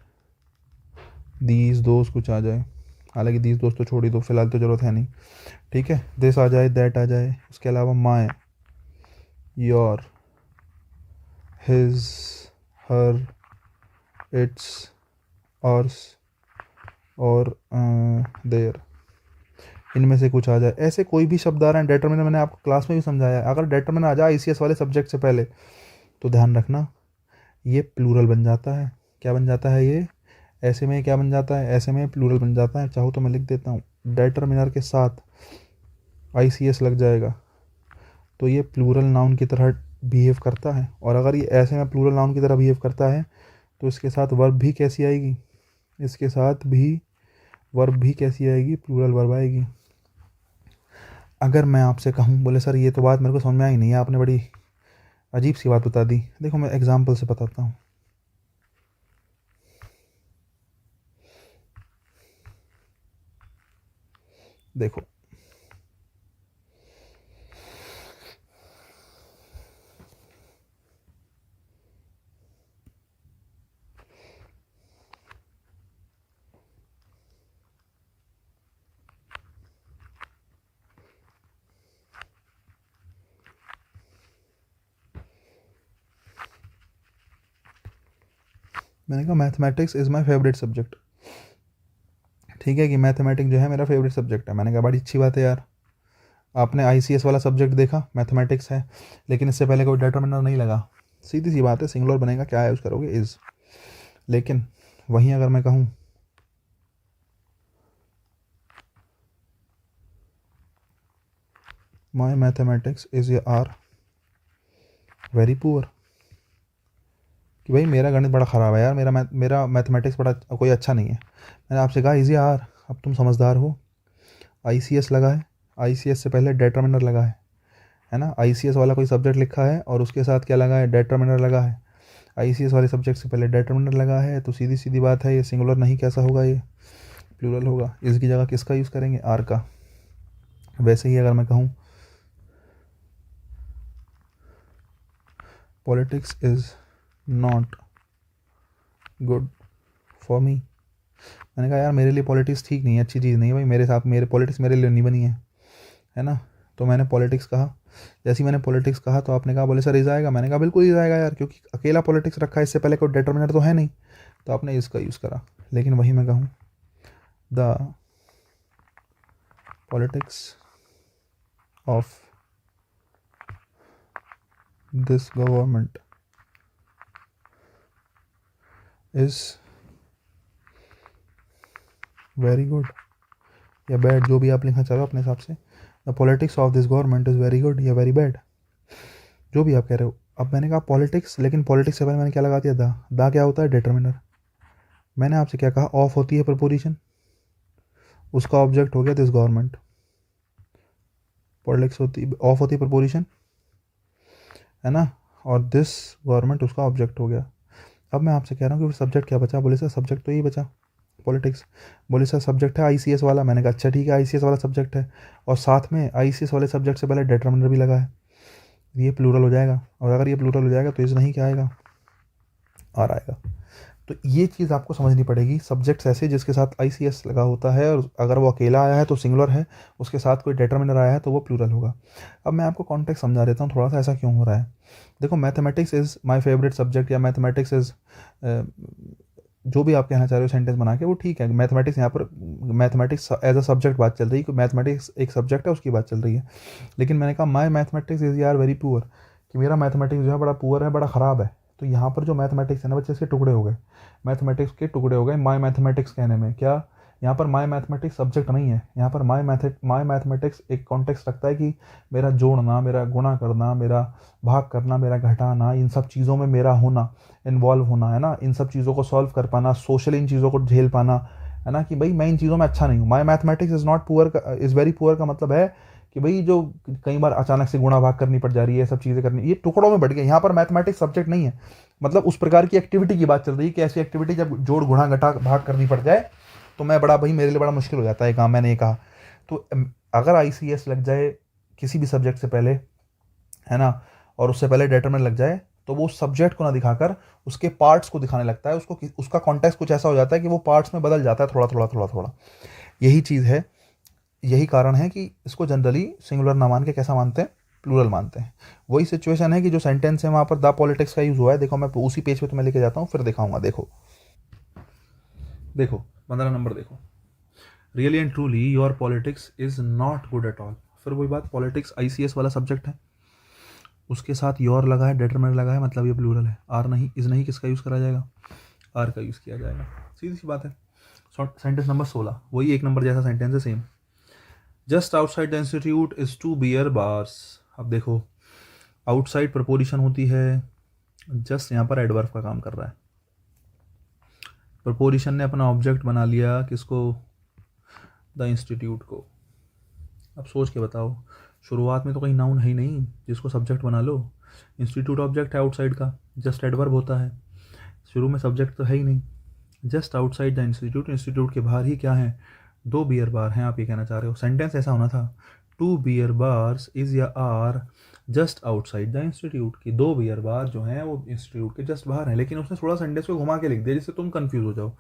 दीज दोज कुछ आ जाए, हालांकि दीज दोस्त तो छोड़ ही दो फिलहाल, तो ज़रूरत है नहीं, ठीक है। दिस आ जाए, दैट आ जाए, उसके अलावा my, your, his, her, its, ours और देयर, इनमें से कुछ आ जाए। ऐसे कोई भी शब्द आ रहे हैं, डिटर्मिनर मैंने आपको क्लास में भी समझाया है, अगर डिटर्मिनर आ जाए आईसीएस वाले सब्जेक्ट से पहले तो ध्यान रखना ये प्लूरल बन जाता है। क्या बन जाता है ये? ऐसे में क्या बन जाता है? ऐसे में प्लूरल बन जाता है। चाहो तो मैं लिख देता हूँ, डिटर्मिनर के साथ आईसीएस लग जाएगा तो ये प्लूरल नाउन की तरह बिहेव करता है। और अगर ये ऐसे में प्लूरल नाउन की तरह बिहेव करता है तो इसके साथ वर्ब भी कैसी आएगी? इसके साथ भी वर्ब भी कैसी आएगी? प्लूरल वर्ब आएगी। अगर मैं आपसे कहूँ, बोले सर ये तो बात मेरे को समझ में आई नहीं है, आपने बड़ी अजीब सी बात बता दी। देखो मैं एग्जाम्पल से बताता हूँ। देखो मैंने कहा mathematics is my favourite subject, ठीक है, कि मैथमेटिक्स जो है मेरा फेवरेट सब्जेक्ट है। मैंने कहा बड़ी अच्छी बात है यार, आपने आईसीएस वाला सब्जेक्ट देखा, मैथमेटिक्स है, लेकिन इससे पहले कोई डिटर्मिनर नहीं लगा। सीधी सी बात है, सिंगुलर बनेगा, क्या यूज़ करोगे? इज़। लेकिन वहीं अगर मैं कहूँ my mathematics is are very poor, कि भाई मेरा गणित बड़ा ख़राब है यार, मेरा मैथमेटिक्स बड़ा कोई अच्छा नहीं है। मैंने आपसे कहा इज़ आर, अब तुम समझदार हो, आईसीएस लगा है, आईसीएस से पहले डिटर्मिनर लगा है ना, आईसीएस वाला कोई सब्जेक्ट लिखा है और उसके साथ क्या लगा है? डिटर्मिनर लगा है। आईसीएस वाले सब्जेक्ट से पहले डिटर्मिनर लगा है, तो सीधी सीधी बात है ये सिंगुलर नहीं, कैसा होगा? ये प्लूरल होगा। इसकी जगह किसका यूज़ करेंगे? आर का। वैसे ही अगर मैं कहूँ politics is not good for me, मैंने कहा यार मेरे लिए पॉलिटिक्स ठीक नहीं है, अच्छी चीज़ नहीं है भाई, मेरे साथ मेरे पॉलिटिक्स मेरे लिए नहीं बनी है ना। तो मैंने पॉलिटिक्स कहा, जैसे ही मैंने पॉलिटिक्स कहा तो आपने कहा बोले सर इज आएगा, मैंने कहा बिल्कुल इज आएगा यार, क्योंकि अकेला पॉलिटिक्स रखा है, इससे पहले कोई डिटर्मिनर तो है नहीं, तो आपने इसका यूज़ करा। लेकिन वही मैं कहूँ the politics of this government is very good या बैड, जो भी आप लिखना चाह रहे हो अपने हिसाब से, the politics of this government is very good या वेरी बैड, जो भी आप कह रहे हो। अब मैंने कहा पॉलिटिक्स, लेकिन पॉलिटिक्स से पहले मैंने क्या लगा दिया? दा क्या होता है? डिटर्मिनर। मैंने आपसे क्या कहा? ऑफ होती है प्रपोजिशन, उसका ऑब्जेक्ट हो गया दिस गवर्नमेंट। पॉलिटिक्स होती, ऑफ होती है प्रपोजिशन, है ना, और दिस गवर्नमेंट उसका ऑब्जेक्ट हो गया। अब मैं आपसे कह रहा हूँ कि सब्जेक्ट क्या बचा? बोले सर सब्जेक्ट तो यही बचा पॉलिटिक्स। बोले सर सब्जेक्ट है आईसीएस वाला, मैंने कहा अच्छा ठीक है, आईसीएस वाला सब्जेक्ट है, और साथ में आईसीएस वाले सब्जेक्ट से पहले डिटर्मिनर भी लगा है, ये प्लूरल हो जाएगा। और अगर ये प्लूरल हो जाएगा तो इस नहीं क्या आएगा? आर आएगा। तो ये चीज़ आपको समझनी पड़ेगी, सब्जेक्ट्स ऐसे जिसके साथ आईसीएस लगा होता है, और अगर वो अकेला आया है तो सिंगुलर है, उसके साथ कोई डिटर्मिनर आया है तो वो प्लूरल होगा। अब मैं आपको कॉन्टेक्स्ट समझा देता हूँ थोड़ा सा, ऐसा क्यों हो रहा है। देखो mathematics is my favourite subject, या मैथमेटिक्स इज़ जो भी आप कहना चाह रहे हो सेंटेंस बना के, वो ठीक है। मैथमेटिक्स यहाँ पर मैथमेटिक्स एज अ सब्जेक्ट बात चल रही है, मैथमेटिक्स एक सब्जेक्ट है उसकी बात चल रही है। लेकिन मैंने कहा माय मैथमेटिक्स इज़ यार वेरी पुअर, कि मेरा मैथमेटिक्स जो है बड़ा पुअर है, बड़ा ख़राब है। तो यहाँ पर जो मैथमेटिक्स है ना बच्चे, इसके टुकड़े हो गए, मैथमेटिक्स के टुकड़े हो गए माय मैथमेटिक्स कहने में। क्या यहाँ पर माय मैथमेटिक्स सब्जेक्ट नहीं है, यहाँ पर माय मैथमेटिक्स एक कॉन्टेक्स्ट रखता है कि मेरा जोड़ना, मेरा गुणा करना, मेरा भाग करना, मेरा घटाना, इन सब चीज़ों में मेरा होना, इन्वॉल्व होना, है ना, इन सब चीज़ों को सॉल्व कर पाना, सोशल इन चीज़ों को झेल पाना, है ना, कि भाई मैं इन चीज़ों में अच्छा नहीं हूँ। My mathematics is not poor, is very poor का मतलब है कि भाई जो कई बार अचानक से गुणा भाग करनी पड़ जा रही है, सब चीज़ें करनी, ये टुकड़ों में बढ़ गया। यहाँ पर मैथमेटिक्स सब्जेक्ट नहीं है, मतलब उस प्रकार की एक्टिविटी की बात चल रही है कि ऐसी एक्टिविटी जब जोड़ गुणा घटा भाग करनी पड़ जाए तो मैं बड़ा, भाई मेरे लिए बड़ा मुश्किल हो जाता है काम, मैंने ये कहा। तो अगर ICS लग जाए किसी भी सब्जेक्ट से पहले, है ना, और उससे पहले डेटरमिनेंट लग जाए, तो वो सब्जेक्ट को ना दिखाकर उसके पार्ट्स को दिखाने लगता है, उसको उसका कॉन्टेक्स्ट कुछ ऐसा हो जाता है कि वो पार्ट्स में बदल जाता है थोड़ा थोड़ा थोड़ा थोड़ा। यही चीज़ है, यही कारण है कि इसको जनरली सिंगुलर ना मान के कैसा मानते हैं, प्लूरल मानते हैं। वही सिचुएशन है कि जो सेंटेंस है वहाँ पर द पॉलिटिक्स का यूज़ हुआ है। देखो मैं उसी पेज पे तुम्हें लेके जाता हूँ, फिर दिखाऊंगा। देखो देखो 15 नंबर देखो, really and truly your politics is not good at all. फिर वही बात, पॉलिटिक्स ICS वाला सब्जेक्ट है, उसके साथ योर लगा है, डेटरमिनेंट लगा है, मतलब ये प्लूरल है। आर नहीं, इज नहीं, किसका यूज़ करा जाएगा, आर का यूज़ किया जाएगा, सीधी सी बात है। सेंटेंस नंबर 16, वही एक नंबर जैसा सेंटेंस है, same. Just outside the institute is 2 beer bars. अब देखो, आउटसाइड प्रपोजिशन होती है, जस्ट यहाँ पर एडवर्ब का काम कर रहा है। प्रपोजिशन ने अपना ऑब्जेक्ट बना लिया किसको, द इंस्टीट्यूट को। अब सोच के बताओ, शुरुआत में तो कहीं नाउन है ही नहीं जिसको सब्जेक्ट बना लो। इंस्टीट्यूट ऑब्जेक्ट है आउटसाइड का, जस्ट एडवर्ब होता है, शुरू में सब्जेक्ट तो है ही नहीं। Just outside the institute, institute के बाहर ही क्या है, 2 बियर बार हैं, आप ये कहना चाह रहे हो। सेंटेंस ऐसा होना था, 2 बियर बार्स इज या are just outside the institute, की 2 बियर बार जो हैं वो इंस्टीट्यूट के जस्ट बाहर हैं। लेकिन उसने थोड़ा सेंटेंस को घुमा के लिख दिया जिससे तुम कंफ्यूज हो जाओ।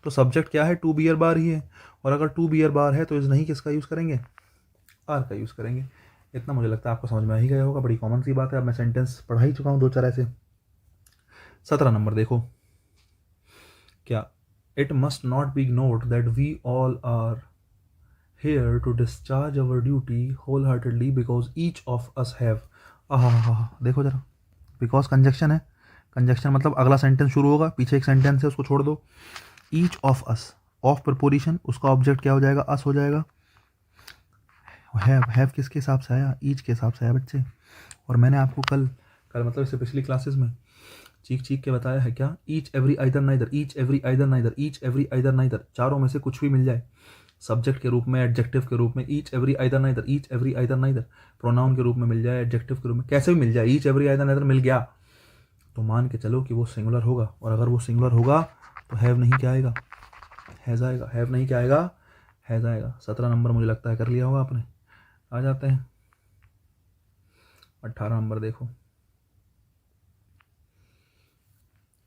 तो सब्जेक्ट क्या है, 2 बियर बार ही है, और अगर 2 बियर बार है तो इज नहीं किसका यूज़ करेंगे, आर का यूज़ करेंगे। इतना मुझे लगता है आपको समझ में आ ही गया होगा, बड़ी कॉमन सी बात है। अब मैं सेंटेंस पढ़ा ही चुका हूँ 2-4 ऐसे। 17 नंबर देखो, क्या, it must not be ignored that we all are here to discharge our duty wholeheartedly because each of us have। देखो जरा, बिकॉज कंजक्शन है, कंजक्शन मतलब अगला सेंटेंस शुरू होगा, पीछे एक सेंटेंस है उसको छोड़ दो। Each of us, of preposition, उसका ऑब्जेक्ट क्या हो जाएगा, अस हो जाएगा। हैव किसके हिसाब से आया, ईच के हिसाब से आया बच्चे। और मैंने आपको कल मतलब इससे पिछली क्लासेस में चीख चीख के बताया है क्या, each every either neither, each every either neither, each every either neither, चारों में से कुछ भी मिल जाए, सब्जेक्ट के रूप में, एडजेक्टिव के रूप में, each every either neither, each every either neither, pronoun के रूप में मिल जाए, एडजेक्टिव के रूप में, कैसे भी मिल जाए, ईच एवरी आइदर नाइदर मिल गया तो मान के चलो कि वो सिंगुलर होगा। और अगर वो सिंगुलर होगा तो हैव नहीं क्या आएगा, हैज़ आएगा। हैव नहीं क्या आएगा, हैज़ आएगा। 17 नंबर मुझे लगता है कर लिया होगा आपने। आ जाते हैं 18 नंबर देखो,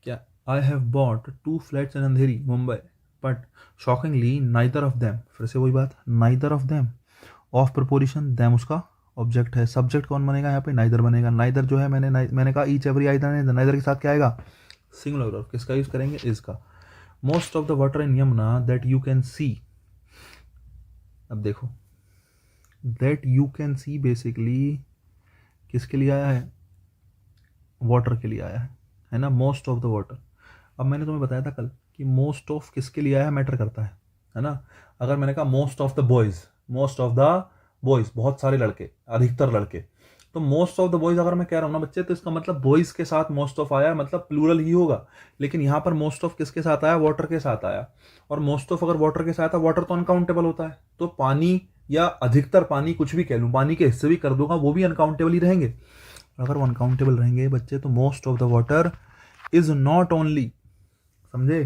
क्या, I have bought 2 flats in Andheri Mumbai but shockingly neither of them. फिर से वही बात, neither of them, of preposition, them उसका ऑब्जेक्ट है, सब्जेक्ट कौन बनेगा यहाँ पे, नाइदर बनेगा। नाइदर जो है मैंने कहा each every either neither, neither के साथ क्या आएगा, सिंगुलर ऑफ, किसका यूज करेंगे, इज का। Most of the water in Yamuna that you can see. अब देखो, that you can see basically किसके लिए आया है, वाटर के लिए आया है ना, मोस्ट ऑफ द वाटर। अब मैंने तुम्हें बताया था कल कि मोस्ट ऑफ किसके लिए आया मैटर करता है ना। अगर मैंने कहा most of the boys, most of the boys, बहुत सारे लड़के, अधिकतर लड़के, तो मोस्ट ऑफ द बॉयज़ अगर मैं कह रहा हूँ ना बच्चे, तो इसका मतलब बॉयज़ के साथ मोस्ट ऑफ आया, मतलब प्लूरल ही होगा। लेकिन यहाँ पर मोस्ट ऑफ किसके साथ आया, वाटर के साथ आया। और मोस्ट ऑफ अगर वाटर के साथ आया, वाटर तो अनकाउंटेबल होता है, तो पानी या अधिकतर पानी, कुछ भी कह लूँ, पानी के हिस्से भी कर दूंगा, वो भी अनकाउंटेबल ही रहेंगे। अगर वो अनकाउंटेबल रहेंगे बच्चे, तो most of the water is not only, समझे,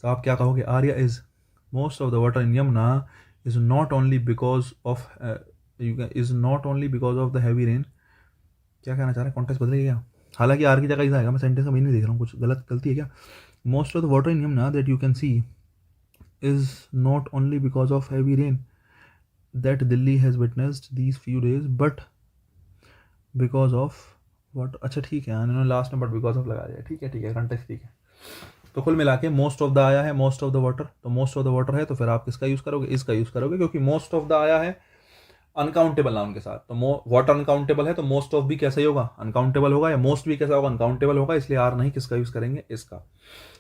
तो आप क्या कहोगे, आर या is. Most of the water in Yamuna is not only because of, is not only because of the heavy rain. क्या कहना चाह रहे हैं, कॉन्टेक्स्ट बदल गया, हालांकि आर की जगह इज आएगा। मैं सेंटेंस का मीनिंग देख रहा हूँ, कुछ गलती है क्या। Most of the water in Yamuna that you can see is not only because of heavy rain that Delhi has witnessed these few days but because of what. अच्छा ठीक है, इन्होंने लास्ट में बट बिकॉज ऑफ लगा दिया, ठीक है, कॉन्टेक्स्ट ठीक है। तो कुल मिला के मोस्ट ऑफ द आया है, मोस्ट ऑफ द वाटर, तो मोस्ट ऑफ द वाटर है, तो फिर आप किसका यूज़ करोगे, इसका यूज़ करोगे, क्योंकि मोस्ट ऑफ द आया है अनकाउंटेबल नाउन के साथ। तो वाटर अनकाउंटेबल है, तो मोस्ट ऑफ भी कैसा ही होगा, अनकाउंटेबल होगा, या मोस्ट भी कैसा होगा, अनकाउंटेबल होगा, इसलिए आर नहीं, किसका यूज़ करेंगे, इसका।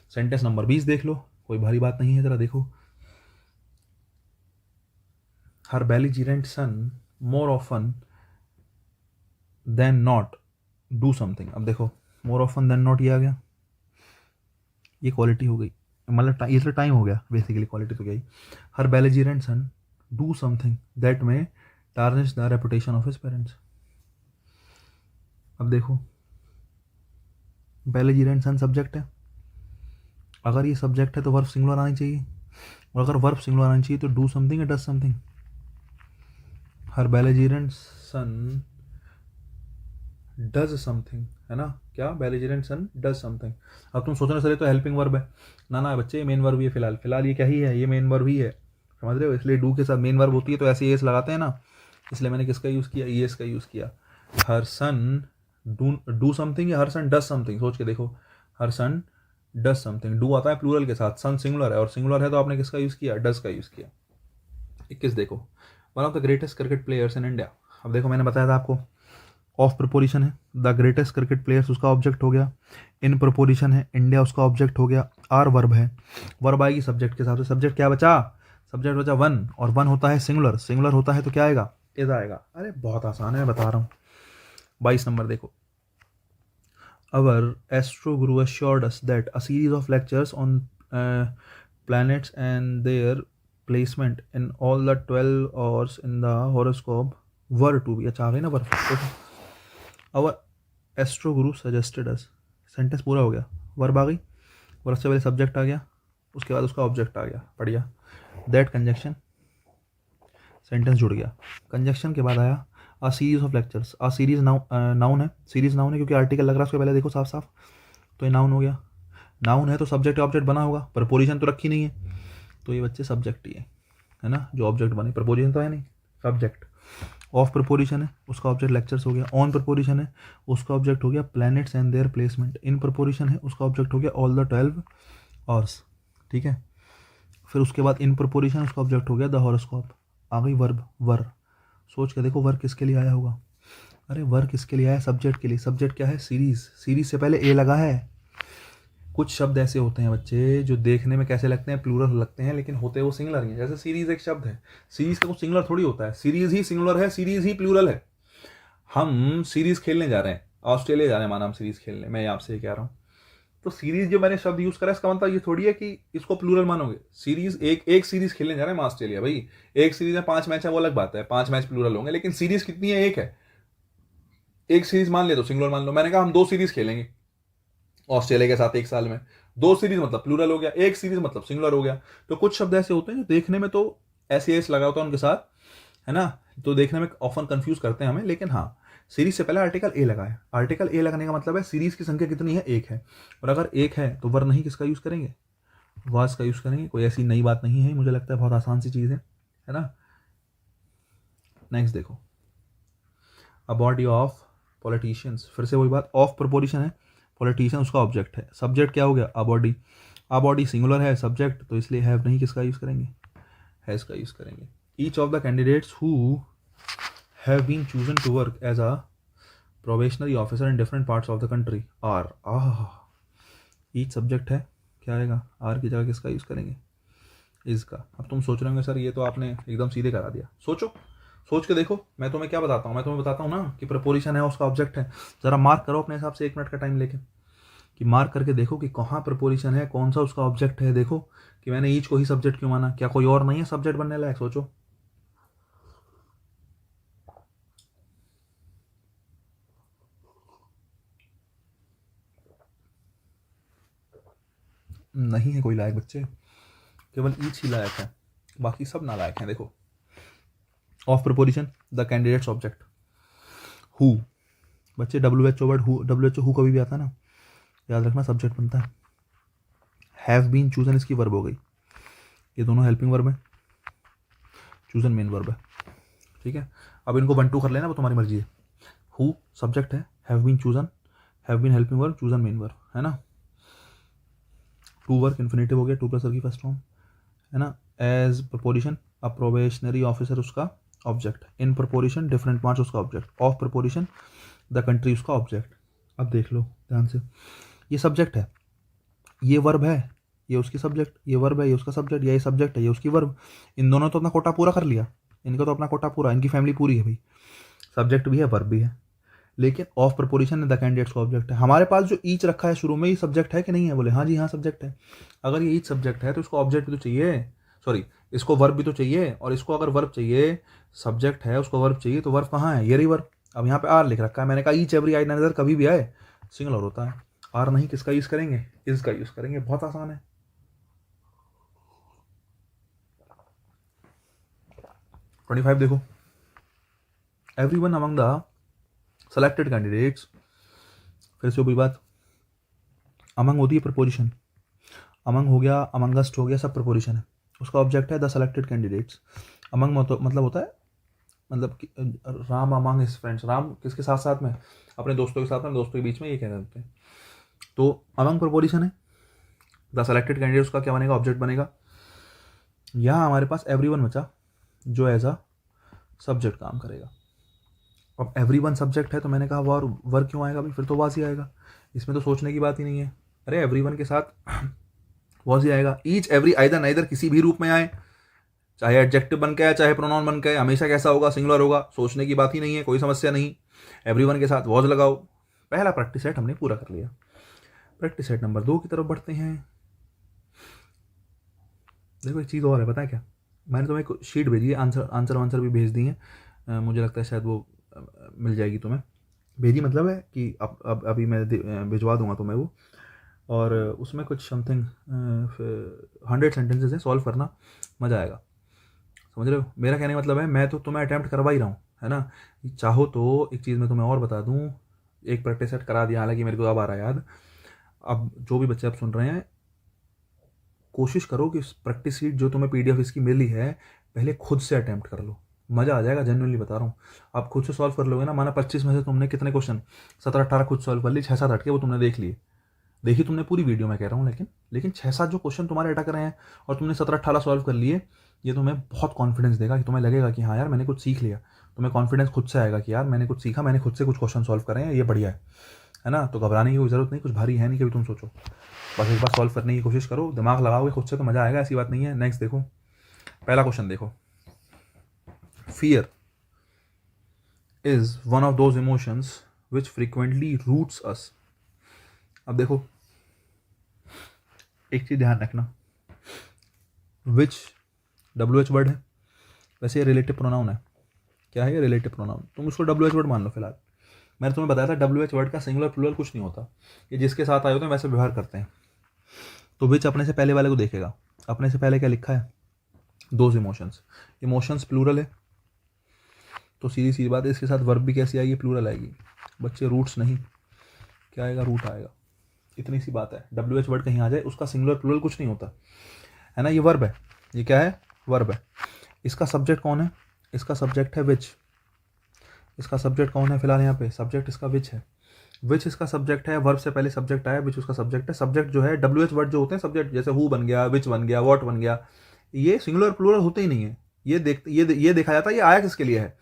सेंटेंस नंबर 20 देख लो, कोई भारी बात नहीं है, जरा देखो, her belligerent son more often than not do something. अब देखो, मोर ऑफन देन नॉट ये आ गया, ये क्वालिटी हो गई, मतलब ये तो टाइम हो गया बेसिकली, क्वालिटी तो गई। हर belligerent sun do something that में tarnish the reputation of his parents. अब देखो, बेलिजिरेंट सन सब्जेक्ट है, अगर ये सब्जेक्ट है तो वर्ब सिंगुलर आनी चाहिए, और अगर वर्ब सिंगुलर आनी चाहिए तो डू समथिंग या does something, her belligerent son does something, है ना, क्या बेलिजेरेंट सन डज समथिंग। अब तुम सोचना सर तो हेल्पिंग वर्ब है, ना बच्चे मेन वर्ब ही है, फिलहाल ये क्या ही है, ये मेन वर्ब ही है, समझ रहे हो, इसलिए डू के साथ मेन वर्ब होती है तो ऐसे एस लगाते हैं ना, इसलिए मैंने किसका यूज़ किया, ईएस का यूज़ किया। हर सन डू समथिंग या हर सन डज समथिंग, सोच के देखो, हर सन डज समथिंग, डू आता है प्लूरल के साथ, सन सिंगुलर है और सिंगुलर है तो आपने किसका यूज़ किया, डज का यूज़ किया। 21 देखो, one of the greatest cricket players in India. अब देखो मैंने बताया था आपको ऑफ प्रपोजिशन है, द ग्रेटेस्ट क्रिकेट प्लेयर्स उसका ऑब्जेक्ट हो गया, इन प्रपोजिशन है, इंडिया उसका ऑब्जेक्ट हो गया, आर वर्ब है, वर्ब आएगी सब्जेक्ट के हिसाब से, सब्जेक्ट क्या बचा, सब्जेक्ट बचा वन, और वन होता है सिंगुलर, सिंगुलर होता है तो क्या आएगा, इज आएगा। अरे बहुत आसान है, मैं बता रहा हूँ। 22 नंबर देखो, अवर astro Guru assured us that a series of lectures on planets and their placement in all the 12 hours in the horoscope were to be, अच्छा आ गई ना वर्ब, अवर एस्ट्रो गुरु सजेस्टेड अस, सेंटेंस पूरा हो गया, वर्ब आ गई, वर्ब से पहले सब्जेक्ट आ गया, उसके बाद उसका ऑब्जेक्ट आ गया, बढ़िया, दैट कंजक्शन, सेंटेंस जुड़ गया, कंजक्शन के बाद आया a series of lectures, a series noun है, सीरीज नाउन है क्योंकि आर्टिकल लग रहा है उसके पहले, देखो साफ साफ, तो ये नाउन हो गया, नाउन है तो सब्जेक्ट ऑब्जेक्ट बना होगा, प्रपोजिशन तो रखी नहीं है, तो ये बच्चे सब्जेक्ट ही है ना, जो ऑब्जेक्ट बने, प्रपोजिशन तो है नहीं, सब्जेक्ट। ऑफ प्रपोजिशन है उसका ऑब्जेक्ट लेक्चर्स हो गया, ऑन प्रपोजिशन है उसका ऑब्जेक्ट हो गया planets and their placement, in preposition है उसका ऑब्जेक्ट हो गया ऑल द 12 आवर्स, ठीक है। फिर उसके बाद इन प्रपोजिशन उसका ऑब्जेक्ट हो गया द हॉरोस्कोप, आ गई वर्ब, वर, सोच के देखो वर्क किसके लिए आया होगा, अरे वर्क किसके लिए आया, सब्जेक्ट के लिए, सब्जेक्ट क्या है, सीरीज, सीरीज से पहले ए लगा है। कुछ शब्द ऐसे होते हैं बच्चे जो देखने में कैसे लगते हैं, प्लूरल लगते हैं, लेकिन होते वो सिंगुलर ही हैं, जैसे सीरीज एक शब्द है, सीरीज का कुछ सिंगुलर थोड़ी होता है, सीरीज ही सिंगुलर है, सीरीज ही प्लूरल है। हम सीरीज खेलने जा रहे हैं, ऑस्ट्रेलिया जा रहे हैं माना हम सीरीज खेलने, मैं आपसे ये कह रहा हूँ, तो सीरीज जो मैंने शब्द यूज करा इसका मतलब ये थोड़ी है कि इसको प्लूरल मानोगे, सीरीज एक सीरीज खेलने जा रहे हैं हम ऑस्ट्रेलिया, भाई एक सीरीज में 5 मैच है वो अलग बात है, 5 मैच प्लूरल होंगे, लेकिन सीरीज कितनी है, एक है, एक सीरीज मान ले तो सिंगुलर मान लो, मैंने कहा हम 2 सीरीज खेलेंगे ऑस्ट्रेलिया के साथ एक साल में, 2 सीरीज मतलब प्लूरल हो गया, एक सीरीज मतलब सिंगुलर हो गया। तो कुछ शब्द ऐसे होते हैं जो देखने में तो ऐसे एस लगा होता है उनके साथ, है ना, तो देखने में ऑफन कंफ्यूज करते हैं हमें, लेकिन हाँ सीरीज से पहले आर्टिकल ए लगा है, आर्टिकल ए लगने का मतलब है सीरीज की संख्या कितनी है, एक है, और अगर एक है तो वर नहीं किसका यूज करेंगे, वाज का यूज करेंगे, कोई ऐसी नई बात नहीं है, मुझे लगता है बहुत आसान सी चीज़ है ना। नेक्स्ट देखो, अ बॉडी ऑफ पॉलिटिशियंस, फिर से वही बात, ऑफ प्रपोजिशन है, पॉलिटिशियन उसका ऑब्जेक्ट है, सब्जेक्ट क्या हो गया, a body, a body singular है सब्जेक्ट, तो इसलिए हैव नहीं किसका यूज करेंगे, हैज का यूज करेंगे। Each of the candidates who have been chosen to work as a probationary officer in different parts of the country are, each subject है, क्या आएगा, आर की जगह किसका यूज करेंगे, इसका। अब तुम सोच रहे होंगे सर ये तो आपने एकदम सीधे करा दिया, सोचो, सोच के देखो, मैं तुम्हें क्या बताता हूँ, मैं तुम्हें बताता हूँ ना कि प्रपोजिशन है उसका ऑब्जेक्ट है, जरा मार्क करो अपने हिसाब से 1 मिनट का टाइम लेके, कि मार्क करके देखो कि कहाँ प्रपोजिशन है, कौन सा उसका ऑब्जेक्ट है, देखो कि मैंने ईच को ही सब्जेक्ट क्यों माना, क्या कोई और नहीं है सब्जेक्ट बनने लायक, सोचो। नहीं है कोई लायक बच्चे, केवल ईच ही लायक है, बाकी सब नालायक हैं। देखो of preposition the candidates object, who, बच्चे WHO word, who, WHO who कभी भी आता है ना, याद रखना सब्जेक्ट बनता है। हैव बीन चूजन इसकी वर्ब हो गई, ये दोनों हेल्पिंग वर्ब है, चूजन मेन वर्ब है, ठीक है। अब इनको 1 2 कर लेना, वो तुम्हारी मर्जी है। हु सब्जेक्ट है, have been chosen, have been helping verb, chosen main verb, है ना। टू वर्क इन्फिनेटिव हो गया, टू प्लस वर्क की फर्स्ट फॉर्म, है ना। As preposition a probationary officer उसका object, in preposition different marks उसका object, of preposition the country उसका ऑब्जेक्ट। अब देख लो ध्यान से, ये सब्जेक्ट है, ये वर्ब है, ये उसकी सब्जेक्ट, ये वर्ब है, ये उसका सब्जेक्ट, ये सब्जेक्ट है, ये उसकी वर्ब, इन दोनों तो अपना कोटा पूरा कर लिया, इनका तो अपना कोटा पूरा, इनकी फैमिली पूरी है भाई, सब्जेक्ट भी है वर्ब भी है। लेकिन ऑफ प्रपोजिशन द कैंडिडेट्स का ऑब्जेक्ट है, हमारे पास जो ईच रखा है शुरू में ही सब्जेक्ट है कि नहीं है, बोले हाँ जी हाँ सब्जेक्ट है। अगर ये ईच सब्जेक्ट है तो इसको ऑब्जेक्ट भी तो चाहिए, सॉरी इसको वर्ब भी तो चाहिए, और इसको अगर वर्ब चाहिए, सब्जेक्ट है उसको वर्ब चाहिए, तो वर्ब कहाँ है, ये रही वर्ब। अब यहाँ पे आर लिख रखा है, मैंने कहा ईच एवरी आई नदर कभी भी आए सिंगुलर होता है, आर नहीं किसका यूज करेंगे, इसका यूज करेंगे, बहुत आसान है। 25 देखो, everyone among the selected candidates, फिर से वही बात, अमंग होती है प्रपोजिशन, अमंग हो गया, अमंगस्ट हो गया, सब प्रपोजिशन है। उसका ऑब्जेक्ट है द सेलेक्टेड कैंडिडेट्स। अमंग मतलब होता है, मतलब कि Ram among his friends, Ram किसके साथ साथ में, अपने दोस्तों के साथ में, दोस्तों के बीच में, ये कह सकते हैं। तो अमंग प्रपोजिशन है, द सेलेक्टेड कैंडिडेट्स का क्या बनेगा, ऑब्जेक्ट बनेगा। यहाँ हमारे पास एवरीवन बचा जो एज अ सब्जेक्ट काम करेगा। अब एवरीवन सब्जेक्ट है तो मैंने कहा वर क्यों आएगा भाई, फिर तो वाज ही आएगा, इसमें तो सोचने की बात ही नहीं है। अरे एवरीवन के साथ वाज ही आएगा। ईच एवरी आइदर नाइदर किसी भी रूप में आए, चाहे एडजेक्टिव बन के आए चाहे प्रोनाउन बन के आए, हमेशा कैसा होगा, सिंगुलर होगा, सोचने की बात ही नहीं है, कोई समस्या नहीं। एवरीवन के साथ वॉज लगाओ। पहला प्रैक्टिस सेट हमने पूरा कर लिया। प्रैक्टिस सेट नंबर 2 की तरफ बढ़ते हैं। देखो एक चीज़ और है, पता है क्या, मैंने तुम्हें एक शीट भेजी है, आंसर भी भेज दी है, मुझे लगता है शायद वो मिल जाएगी तुम्हें। भेजी मतलब है कि अब अभी मैं भिजवा दूंगा तुम्हें वो, और उसमें कुछ समथिंग 100 सेंटेंसेस है, सॉल्व करना, मज़ा आएगा। समझ रहे हो, मेरा कहने का मतलब है मैं तो तुम्हें अटैम्प्ट करवा ही रहा हूँ, है ना। चाहो तो एक चीज़ मैं तुम्हें और बता दूँ, एक प्रैक्टिस सेट करा दिया, हालांकि मेरे को अब आ रहा है याद। अब जो भी बच्चे आप सुन रहे हैं, कोशिश करो कि प्रैक्टिस शीट जो तुम्हें PDF इसकी मिली है, पहले खुद से अटैम्प्ट कर लो, मज़ा आ जाएगा, जेन्युइनली बता रहा हूँ। आप खुद से सॉल्व कर लोगे ना, माना 25 में से तुमने कितने क्वेश्चन, 17-18 खुद सॉल्व कर ली, 6-7 हटके वो तुमने देख लिए, देखी तुमने पूरी वीडियो में कह रहा हूँ, लेकिन 6-7 जो क्वेश्चन तुम्हारे अटक रहे हैं और तुमने 17-18 सॉल्व कर लिए, ये तुम्हें बहुत कॉन्फिडेंस देगा, कि तुम्हें लगेगा कि हाँ यार मैंने कुछ सीख लिया। तुम्हें कॉन्फिडेंस खुद से आएगा कि यार मैंने कुछ सीखा, मैंने खुद से कुछ क्वेश्चन सॉल्व करे हैं, ये बढ़िया है ना। तो घबराने की कोई ज़रूरत नहीं, कुछ भारी है नहीं, कभी तुम सोचो, बस एक बार सॉल्व करने की कोशिश करो, दिमाग लगाओगे खुद से तो मज़ा आएगा, ऐसी बात नहीं है। नेक्स्ट देखो, पहला क्वेश्चन देखो, fear is one of those emotions which frequently roots us. अब देखो एक चीज़ ध्यान रखना, विच WH वर्ड है, वैसे ये रिलेटिव प्रोनाउन है। क्या है ये, रिलेटिव प्रोनाउन, तुम उसको WH वर्ड मान लो फिलहाल। मैंने तुम्हें बताया था WH वर्ड का सिंगुलर प्लूरल कुछ नहीं होता, ये जिसके साथ आए होते हैं वैसे व्यवहार करते हैं। तो विच अपने से पहले वाले को देखेगा, अपने से पहले क्या लिखा है, दोज इमोशंस, इमोशंस प्लूरल है, तो सीधी सी बात है, इसके साथ वर्ब भी कैसी आएगी, प्लूरल आएगी। बच्चे रूट्स नहीं, क्या आएगा, रूट आएगा, इतनी सी बात है। WH वर्ड कहीं आ जाए उसका सिंगुलर प्लूरल कुछ नहीं होता, है ना। ये वर्ब है, ये क्या है, वर्ब है। इसका सब्जेक्ट कौन है, इसका सब्जेक्ट है विच, इसका सब्जेक्ट कौन है फिलहाल यहाँ पे, सब्जेक्ट इसका विच है, विच इसका सब्जेक्ट है, वर्ब से पहले सब्जेक्ट आया, विच उसका सब्जेक्ट है। सब्जेक्ट जो है WH वर्ड जो होते हैं सब्जेक्ट, जैसे हु बन गया, विच बन गया, वॉट बन गया, ये सिंगुलर प्लूरल होते ही नहीं है। ये देखा जाता है ये आया किसके लिए है,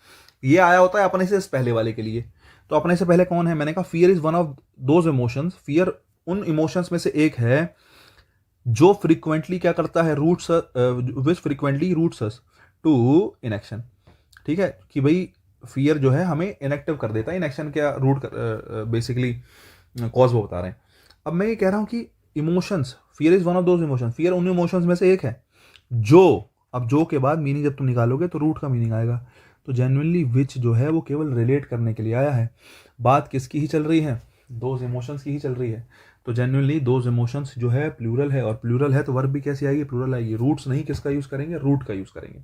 ये आया होता है अपने से पहले वाले के लिए। तो अपने से पहले कौन है, मैंने कहा fear is one of those emotions, fear उन इमोशंस में से एक है जो फ्रीक्वेंटली क्या करता है, routes which frequently roots us to inaction. ठीक है, कि भाई फियर जो है हमें इनएक्टिव कर देता है, इनएक्शन क्या रूट बेसिकली कॉज वो बता रहे हैं। अब मैं ये कह रहा हूँ कि emotions, fear is one of those emotions, fear उन इमोशंस में से एक है जो, अब जो के बाद मीनिंग जब तुम निकालोगे तो रूट का मीनिंग आएगा। तो जेन्युइनली विच जो है वो केवल रिलेट करने के लिए आया है, बात किसकी ही चल रही है, दोज इमोशंस की ही चल रही है। तो जेन्युइनली दोज इमोशंस जो है प्लूरल है, और प्लूरल है तो वर्ब भी कैसी आएगी, प्लूरल आएगी। रूट्स नहीं, किसका यूज़ करेंगे, रूट का यूज़ करेंगे।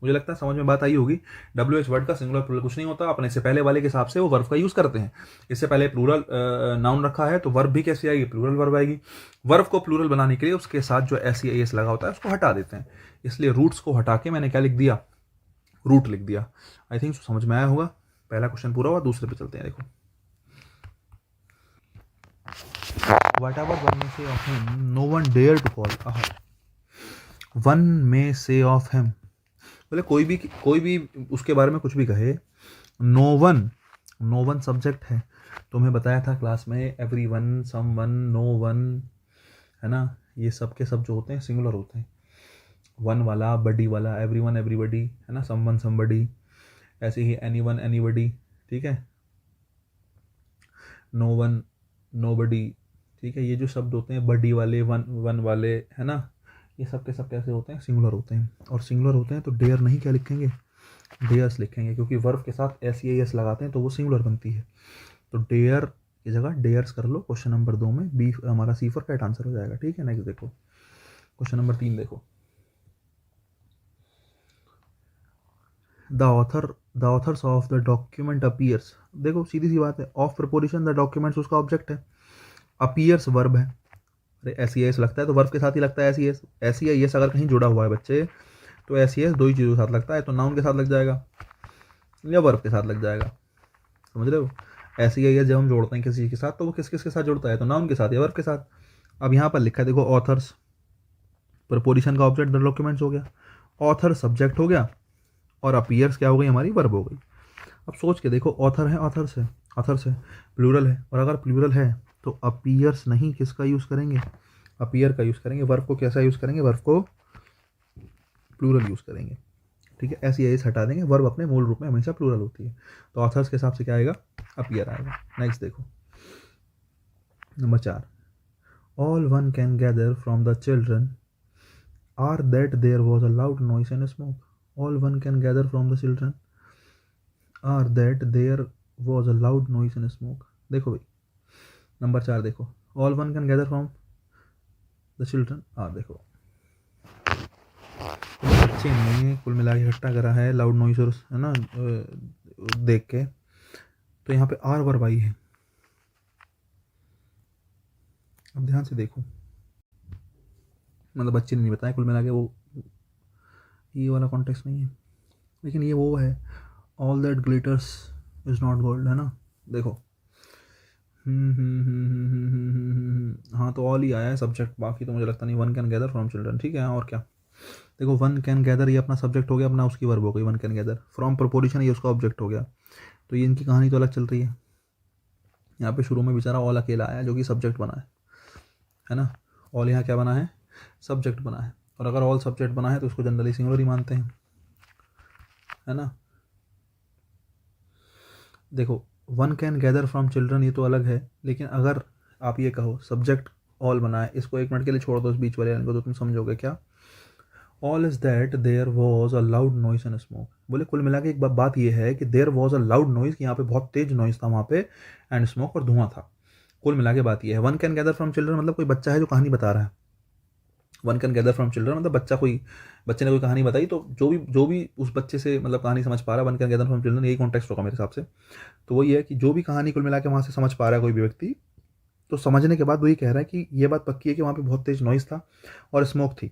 मुझे लगता है समझ में बात आई होगी। WH वर्ड का सिंगुलर प्लूरल कुछ नहीं होता, अपने से पहले वाले के हिसाब से वो वर्ब का यूज़ करते हैं। इससे पहले प्लूरल नाउन रखा है तो वर्ब भी कैसी आएगी, प्लूरल वर्ब आएगी। वर्ब को प्लूरल बनाने के लिए उसके साथ जो SEAS लगा होता है उसको हटा देते हैं, इसलिए रूट्स को हटा के मैंने क्या लिख दिया, रूट लिख दिया। आई थिंक समझ में आया होगा। पहला क्वेश्चन पूरा हुआ, दूसरे पे चलते हैं। देखो, whatever one may say of him, no one dare to call ahad. One may say of him, बोले कोई भी उसके बारे में कुछ भी कहे। नो वन सब्जेक्ट है, तुम्हें बताया था क्लास में, एवरी वन, सम वन, नो वन, है ना। ये सब के सब जो होते हैं सिंगुलर होते हैं, वन वाला, बडी वाला, एवरी वन एवरीबडी, है ना, सम वन समबडी, ऐसे ही एनी वन एनीबडी, ठीक है, नो वन नोबडी, ठीक है। ये जो शब्द होते हैं बडी वाले, वन वाले, है ना, ये सब के सब कैसे होते हैं, सिंगुलर होते हैं। और सिंगुलर होते हैं तो डेयर नहीं क्या लिखेंगे, डेयर्स लिखेंगे, क्योंकि वर्ब के साथ SEAS लगाते हैं तो वो सिंगुलर बनती है। तो डेयर की जगह डेयर्स कर लो। क्वेश्चन नंबर 2 में बी हमारा C फॉर कैट आंसर हो जाएगा। ठीक है, नेक्स्ट देखो, क्वेश्चन नंबर 3 देखो। The author's of the document appears, देखो सीधी सी बात है, ऑफ प्रपोजिशन द डॉक्यूमेंट्स उसका ऑब्जेक्ट है, अपीयर्स वर्ब है, अरे एस ई एस लगता है तो वर्ब के साथ ही लगता है, एस ई एस अगर कहीं जुड़ा हुआ है बच्चे तो एस ई एस दो ही चीज़ों के साथ लगता है, तो नाउन के साथ लग जाएगा या वर्ब के साथ लग जाएगा, समझ रहे हो। एस ई एस जब हम जोड़ते हैं किसी के साथ तो वो किस किस के साथ जुड़ता है, तो नाउन के साथ या वर्ब के साथ। अब यहाँ पर लिखा है देखो, ऑथर्स प्रपोजिशन का ऑब्जेक्ट द डॉक्यूमेंट्स हो गया, ऑथर सब्जेक्ट हो गया, और अपीयर्स क्या हो गई हमारी, वर्ब हो गई। अब सोच के देखो, ऑथर है, ऑथर्स है, प्लूरल है, और अगर प्लूरल है तो अपीयर्स नहीं किसका यूज़ करेंगे, अपीयर का यूज़ करेंगे। वर्ब को कैसा यूज़ करेंगे, वर्ब को प्लूरल यूज़ करेंगे, ठीक है। ऐसी एस हटा देंगे, वर्ब अपने मूल रूप में हमेशा प्लूरल होती है, तो ऑथर्स के हिसाब से क्या आएगा, अपीयर आएगा। नेक्स्ट देखो number 4, all one can gather from the children are that there was a loud noise and smoke, all one can gather from the children are that there was a loud noise and smoke. देखो भाई नंबर 4 देखो, all one can gather from the children are, देखो बच्चे ने कुल मिला के इकट्ठा करा है लाउड नॉइस और है ना देख के, तो यहाँ पे आर वर्ब आई है। अब ध्यान से देखो, मतलब बच्चे ने नहीं बताया, कुल मिला के वो ये वाला कॉन्टेक्स्ट नहीं है, लेकिन ये वो है, all that glitters is not gold, है ना। देखो हाँ तो ऑल ही आया है सब्जेक्ट, बाकी तो मुझे लगता नहीं। One can gather from children, ठीक है, और क्या। देखो वन कैन गैदर ये अपना सब्जेक्ट हो गया, अपना उसकी वर्ब हो गई one can gather, from preposition ये उसका ऑब्जेक्ट हो गया, तो ये इनकी कहानी तो अलग चल रही है। यहाँ पे शुरू में बेचारा ऑल अकेला आया जो कि सब्जेक्ट बना है ना, ऑल यहाँ क्या बना है, सब्जेक्ट बना है, और अगर ऑल सब्जेक्ट बना है तो उसको जनरली सिंगुलर ही मानते हैं, है ना। देखो one can gather from children ये तो अलग है, लेकिन अगर आप ये कहो सब्जेक्ट ऑल बना है, इसको एक मिनट के लिए छोड़ दो इस बीच वाले लाइन को, तो तुम समझोगे क्या, all is that there was a loud noise and smoke. बोले कुल मिला के एक बात ये है कि there was a loud noise, यहाँ पे बहुत तेज नॉइस था वहाँ पे, एंड स्मोक और धुआं था। कुल मिला के बात ये है, one can gather from children मतलब कोई बच्चा है जो कहानी बता रहा है, one can gather from children मतलब बच्चे ने कोई कहानी बताई, तो जो भी उस बच्चे से मतलब कहानी समझ पा रहा है, one can gather from children यही कॉन्टेक्स्ट होगा मेरे हिसाब से। तो वही है कि जो भी कहानी कुल मिला के वहाँ से समझ पा रहा है कोई भी व्यक्ति, तो समझने के बाद वही कह रहा है कि ये बात पक्की है कि वहाँ पे बहुत तेज नॉइस था और स्मोक थी।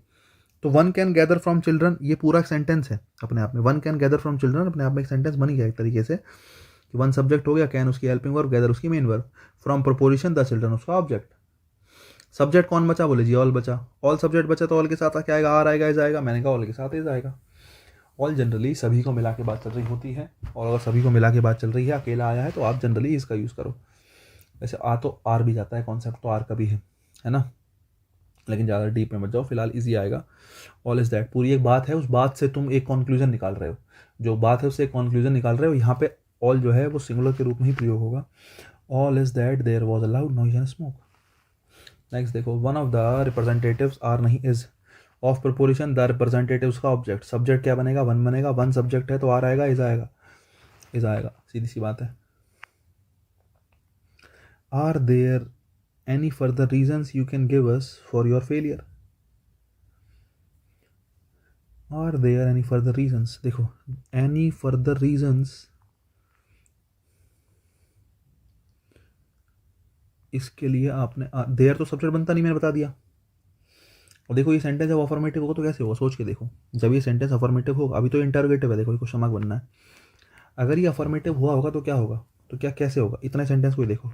तो one can gather from children ये पूरा एक सेंटेंस है अपने आप में, one can gather from children अपने आप में एक सेंटेंस बन गया एक तरीके से, कि वन सब्जेक्ट हो गया, कैन उसकी हेल्पिंग वर्ब, गैदर उसकी main verb, from preposition the children उसका ऑब्जेक्ट। सब्जेक्ट कौन बचा, बोले जी ऑल बचा, ऑल सब्जेक्ट बचा तो ऑल के साथ क्या आएगा, आर आएगा, इज आएगा, मैंने कहा ऑल के साथ इज आएगा। ऑल जनरली सभी को मिला के बात चल रही होती है, और अगर सभी को मिला के बात चल रही है, अकेला आया है तो आप जनरली इसका यूज़ करो। वैसे आ तो आर भी जाता है, कॉन्सेप्ट तो आर का भी है ना, लेकिन ज़्यादा डीप में मत जाओ, फिलहाल इजी आएगा। ऑल इज दैट पूरी एक बात है, उस बात से तुम एक कंक्लूजन निकाल रहे हो, जो बात है उससे एक कंक्लूजन निकाल रहे हो, यहाँ पे ऑल जो है वो सिंगुलर के रूप में ही प्रयोग होगा। All is that there was a loud noise and smoke. Next देखो, one of the representatives are नहीं is, of preposition the representatives का ऑब्जेक्ट, सब्जेक्ट क्या बनेगा, वन बनेगा, वन सब्जेक्ट है तो आर आएगा, इज आएगा, इज आएगा, सीधी सी बात है। Are there any further reasons you can give us for your failure, are there any further reasons, देखो एनी फर्दर रीजन्स, इसके लिए आपने देयर तो सब्जेक्ट बनता नहीं, मैंने बता दिया। और देखो ये सेंटेंस जब अफर्मेटिव होगा तो कैसे होगा, सोच के देखो, जब ये सेंटेंस अफर्मेटिव होगा, अभी तो इंटरोगेटिव है, देखो ये क्वेश्चन मार्क बनना है, अगर ये अफर्मेटिव हुआ होगा तो क्या होगा, तो क्या कैसे होगा, इतने सेंटेंस को ही देखो,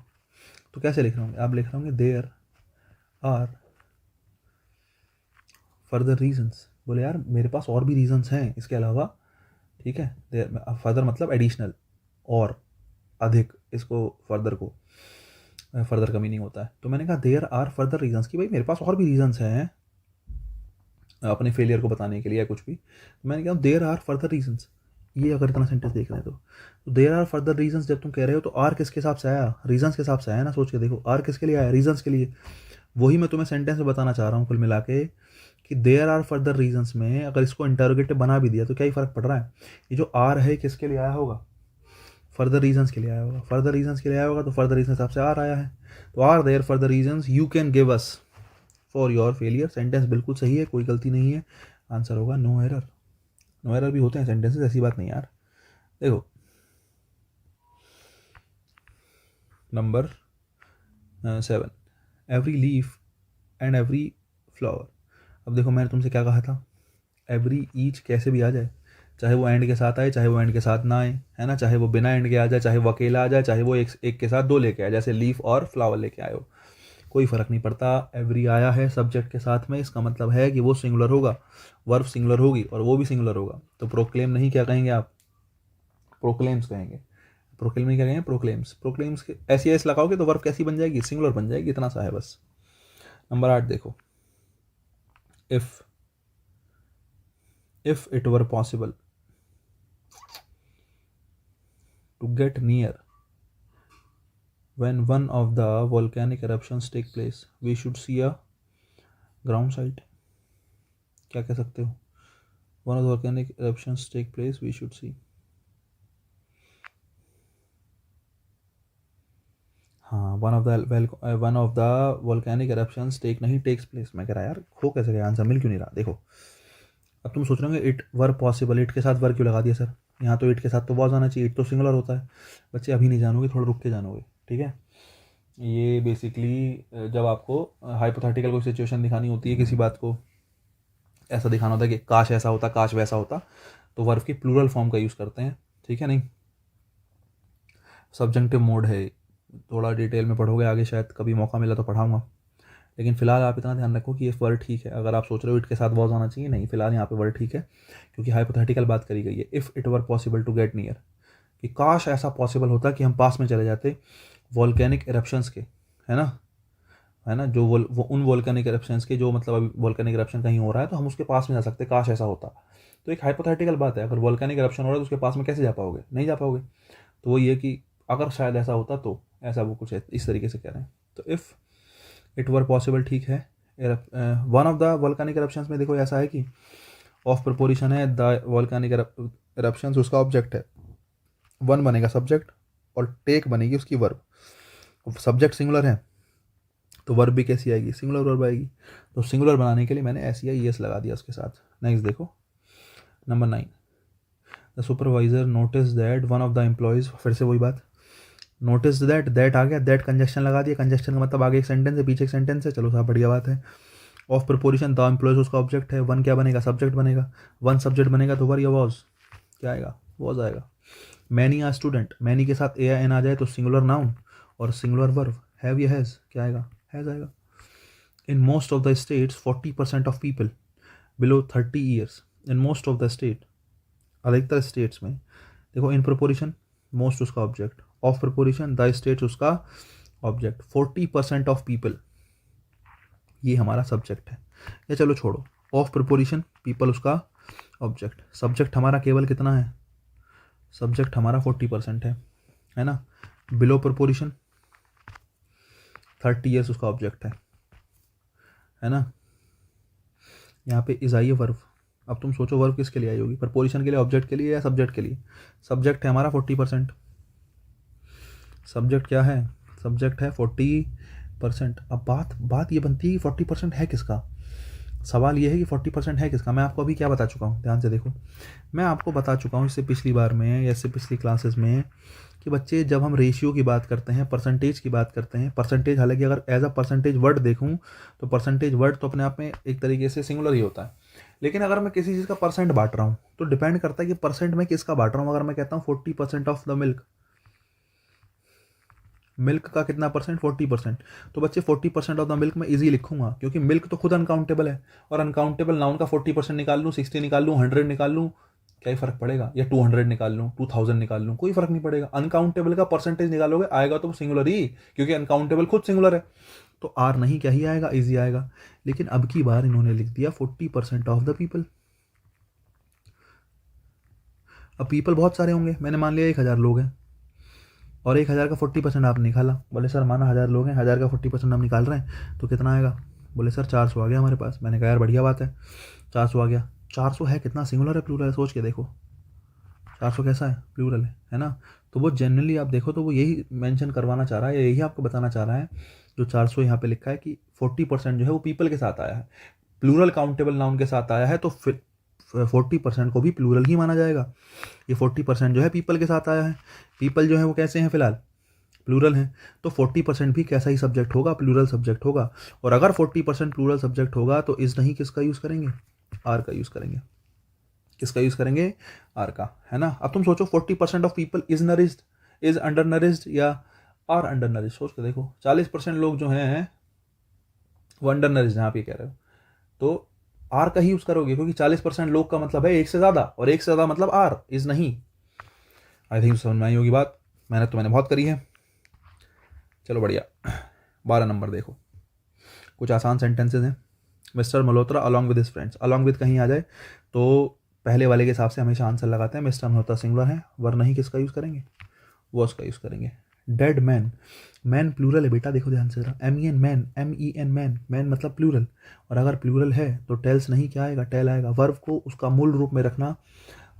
तो कैसे लिख रहे होंगे आप, लिख रहे होंगे देयर आर फर्दर रीजन्स, बोले यार मेरे पास और भी रीजन्स हैं इसके अलावा, ठीक है, देयर फर्दर मतलब एडिशनल और अधिक, इसको फर्दर को फर्दर का मीनिंग होता है, तो मैंने कहा देयर आर फर्दर रीजन्स कि भाई मेरे पास और भी रीजन्स हैं अपने फेलियर को बताने के लिए या कुछ भी, तो मैंने कहा देयर आर फर्दर रीजन्स, ये अगर इतना सेंटेंस देख रहे हैं तो देयर आर फर्दर रीजन्स जब तुम कह रहे हो तो आर किसके हिसाब से आया, रीजन्स के हिसाब से आया ना, सोच के देखो आर किसके लिए आया, रीजन्स के लिए। वही मैं तुम्हें सेंटेंस में बताना चाह रहा हूँ कुल मिला के, कि देयर आर फर्दर रीजन्स में अगर इसको इंटरोगेटिव बना भी दिया तो क्या ही फ़र्क पड़ रहा है, ये जो आर है किसके लिए आया होगा, फर्दर रीजन्स के लिए आया होगा, फर्दर रीजन्स के लिए आया होगा तो फर्दर रीजन हिसाब से आर आया है, तो are there further reasons you can give us for your failure, sentence बिल्कुल सही है, कोई गलती नहीं है, आंसर होगा नो एरर। नो एरर भी होते हैं सेंटेंसेस, ऐसी बात नहीं यार, देखो number 7, every leaf and every flower. अब देखो मैंने तुमसे क्या कहा था, एवरी ईच कैसे भी आ जाए, चाहे वो एंड के साथ आए चाहे वो एंड के साथ ना आए, है ना, चाहे वो बिना एंड के आ जाए चाहे वो अकेला आ जाए चाहे वो एक एक के साथ दो लेके आए, जैसे लीफ और फ्लावर लेके आए हो, कोई फ़र्क नहीं पड़ता। एवरी आया है सब्जेक्ट के साथ में, इसका मतलब है कि वो सिंगुलर होगा, वर्ब सिंगुलर होगी और वो भी सिंगुलर होगा। तो प्रोक्लेम नहीं क्या कहेंगे आप, प्रोक्लेम्स कहेंगे। प्रोक्लेम नहीं क्या कहेंगे, प्रोक्लेम्स। प्रोक्लेम्स के ऐसी ऐसे लगाओगे तो वर्ब कैसी बन जाएगी, सिंगुलर बन जाएगी, इतना सा है बस। नंबर 8 देखो, if it were possible to get near when one of the volcanic eruptions take place we should see a ground site। क्या कह सकते हो, one of the volcanic eruptions take place we should see। हाँ, one of the volcanic eruptions take नहीं टेक्स प्लेस। मैं कह रहा यार हो कैसे गया, आंसर मिल क्यों नहीं रहा। देखो अब तुम सोच रहे होंगे इट वर पॉसिबल, इट के साथ वर क्यों लगा दिया सर, यहाँ तो इट के साथ तो वॉज आना चाहिए, इट तो सिंगुलर होता है। बच्चे अभी नहीं जानोगे, थोड़ा रुक के जानोगे, ठीक है। ये बेसिकली जब आपको हाइपोथेटिकल कोई सिचुएशन दिखानी होती है, किसी बात को ऐसा दिखाना होता है कि काश ऐसा होता काश वैसा होता, तो वर्ब की प्लूरल फॉर्म का यूज़ करते हैं, ठीक है। नहीं, सब्जेक्टिव मोड है, थोड़ा डिटेल में पढ़ोगे आगे, शायद कभी मौका मिला तो पढ़ाऊँगा, लेकिन फिलहाल आप इतना ध्यान रखो कि ये वर्ड ठीक है। अगर आप सोच रहे हो इट के साथ वॉज आना चाहिए, नहीं, फिलहाल यहाँ पे वर्ड ठीक है क्योंकि हाइपोथेटिकल बात करी गई है। If it were possible to get near, कि काश ऐसा पॉसिबल होता कि हम पास में चले जाते वॉल्केनिक एरप्शंस के, है ना, जो वो उन वॉल्केनिक एरप्शंस के, जो मतलब अभी वॉल्केनिक एरप्शन कहीं हो रहा है तो हम उसके पास में जा सकते, काश ऐसा होता। तो एक हाइपोथेटिकल बात है, अगर वॉल्केनिक एरप्शन हो रहा है तो उसके पास में कैसे जा पाओगे, नहीं जा पाओगे। तो वो ये कि अगर शायद ऐसा होता तो, ऐसा वो कुछ है इस तरीके से कह रहे हैं। तो इफ़ इट वर पॉसिबल, ठीक है। वन ऑफ द वॉल्केनिक एरप्शंस में देखो ऐसा है कि ऑफ प्रपोजिशन है, द वॉल्केनिक एरप्शंस उसका ऑब्जेक्ट है, वन बनेगा सब्जेक्ट और टेक बनेगी उसकी वर्ब। सब्जेक्ट सिंगुलर है तो वर्ब भी कैसी आएगी, सिंगुलर वर्ब आएगी। तो सिंगुलर बनाने के लिए मैंने एस या ईएस लगा दिया उसके साथ। नेक्स्ट देखो number 9, the supervisor notice that one of the employees, फिर से वही बात, नोटिस दैट आ गया, दैट कंजक्शन लगा दिया, कंजक्शन का मतलब आगे एक सेंटेंस है पीछे एक सेंटेंस है, चलो साहब बढ़िया बात है। ऑफ प्रपोजिशन द एम्प्लॉयज़ उसका ऑब्जेक्ट है, वन क्या बनेगा, सब्जेक्ट बनेगा, वन सब्जेक्ट बनेगा तो वर या वॉज क्या आएगा, वॉज आएगा। मैनी आ स्टूडेंट, मैनी के साथ ए या एन आ जाए तो सिंगुलर नाउन और सिंगुलर वर्ब, हैव या हैज़ क्या आएगा, हैज़ आएगा। In most of the states 40% of people below 30 years, in most of the state, अधिकतर स्टेट्स में। देखो इन प्रपोजिशन मोस्ट उसका object, of preposition the states उसका ऑब्जेक्ट, 40% ऑफ पीपल ये हमारा सब्जेक्ट है। या चलो छोड़ो, ऑफ प्रपोजिशन पीपल उसका ऑब्जेक्ट, सब्जेक्ट हमारा केवल कितना है, सब्जेक्ट हमारा 40% है ना। बिलो प्रपोजिशन 30 ईयर्स उसका ऑब्जेक्ट है ना। यहाँ पे इज आई है वर्ब। अब तुम सोचो वर्ब किसके लिए आई होगी, प्रपोजिशन के लिए, ऑब्जेक्ट के लिए या सब्जेक्ट के लिए। सब्जेक्ट है हमारा 40%, सब्जेक्ट क्या है, सब्जेक्ट है 40%। अब बात ये बनती है कि 40% है किसका, सवाल ये है कि 40% है किसका। मैं आपको अभी क्या बता चुका हूँ, ध्यान से देखो, मैं आपको बता चुका हूँ इससे पिछली बार में या इससे पिछली क्लासेस में कि बच्चे जब हम रेशियो की बात करते हैं, परसेंटेज की बात करते हैं, परसेंटेज हालांकि अगर एज अ परसेंटेज वर्ड देखूँ तो परसेंटेज वर्ड तो अपने आप में एक तरीके से सिंगुलर ही होता है, लेकिन अगर मैं किसी चीज़ का परसेंट बांट रहा हूँ तो डिपेंड करता है कि परसेंट में किसका बांट रहा हूँ। अगर मैं कहता हूँ 40% ऑफ द मिल्क, मिल्क का कितना परसेंट, 40%, तो बच्चे 40% ऑफ द मिल्क में इजी लिखूंगा क्योंकि मिल्क तो खुद अनकाउंटेबल है, और अनकाउंटेबल नाउन का 40% निकाल लूँ, 60 निकाल लूँ, 100 निकाल लूँ, क्या ही फर्क पड़ेगा, या 200 निकाल लूँ, 2000 निकाल लूँ, कोई फर्क नहीं पड़ेगा। अनकाउंटेबल का परसेंटेज निकालोगे आएगा तो सिंगुलर ही, क्योंकि अनकाउंटेबल खुद सिंगुलर है, तो आर नहीं क्या ही आएगा, इजी आएगा। लेकिन अब की बार इन्होंने लिख दिया 40% ऑफ द पीपल। अब पीपल बहुत सारे होंगे, मैंने मान लिया 1000 लोग हैं और 1000 का 40% आप निकाला, बोले सर माना 1000 लोग हैं, 1000 का 40% हम निकाल रहे हैं तो कितना आएगा, बोले सर 400 आ गया हमारे पास। मैंने कहा यार बढ़िया बात है, 400 आ गया। 400 है कितना, सिंगुलर है प्लूरल है, सोच के देखो 400 कैसा है, प्लूरल है ना। तो वो जनरली आप देखो तो वो यही मेंशन करवाना चाह रहा है, यही आपको बताना चाह रहा है जो 400 यहाँ पे लिखा है कि 40% जो है वो पीपल के साथ आया है, प्लूरल काउंटेबल नाउन के साथ आया है, तो फिर 40% को भी प्लूरल ही माना जाएगा। ये 40% जो है पीपल के साथ आया है, पीपल जो है वो कैसे हैं फिलहाल, प्लूरल हैं, तो 40% भी कैसा ही सब्जेक्ट होगा, प्लूरल सब्जेक्ट होगा। और अगर 40% प्लूरल सब्जेक्ट होगा तो इज नहीं किसका यूज़ करेंगे, आर का यूज़ करेंगे। किसका यूज़ करेंगे, आर का, है ना। अब तुम सोचो 40% of people is nourished, is under nourished या आर अंडर नरिश्ड, सोच के देखो। 40% लोग जो हैं वो अंडर नरिश्ड हैं, आप ये कह रहे हो, तो आर का ही यूज़ करोगे, क्योंकि 40% लोग का मतलब है एक से ज़्यादा, और एक से ज़्यादा मतलब आर, इज नहीं। आई थिंक समझ में आई होगी बात, मेहनत तो मैंने बहुत करी है। चलो बढ़िया। 12 नंबर देखो, कुछ आसान सेंटेंसेज हैं। Mister Malhotra along with his friends, along with कहीं आ जाए तो पहले वाले के हिसाब से हमेशा आंसर लगाते हैं। मिस्टर मल्होत्रा सिंगुलर है, वरना ही किसका यूज़ करेंगे, वॉज का यूज़ करेंगे। डेड मैन, मैन प्लूरल है बेटा, देखो ध्यान से जरा, MEN man, MEN man, man मतलब प्लूरल, और अगर प्लूरल है तो टेल्स नहीं क्या आएगा, टेल आएगा। वर्ब को उसका मूल रूप में रखना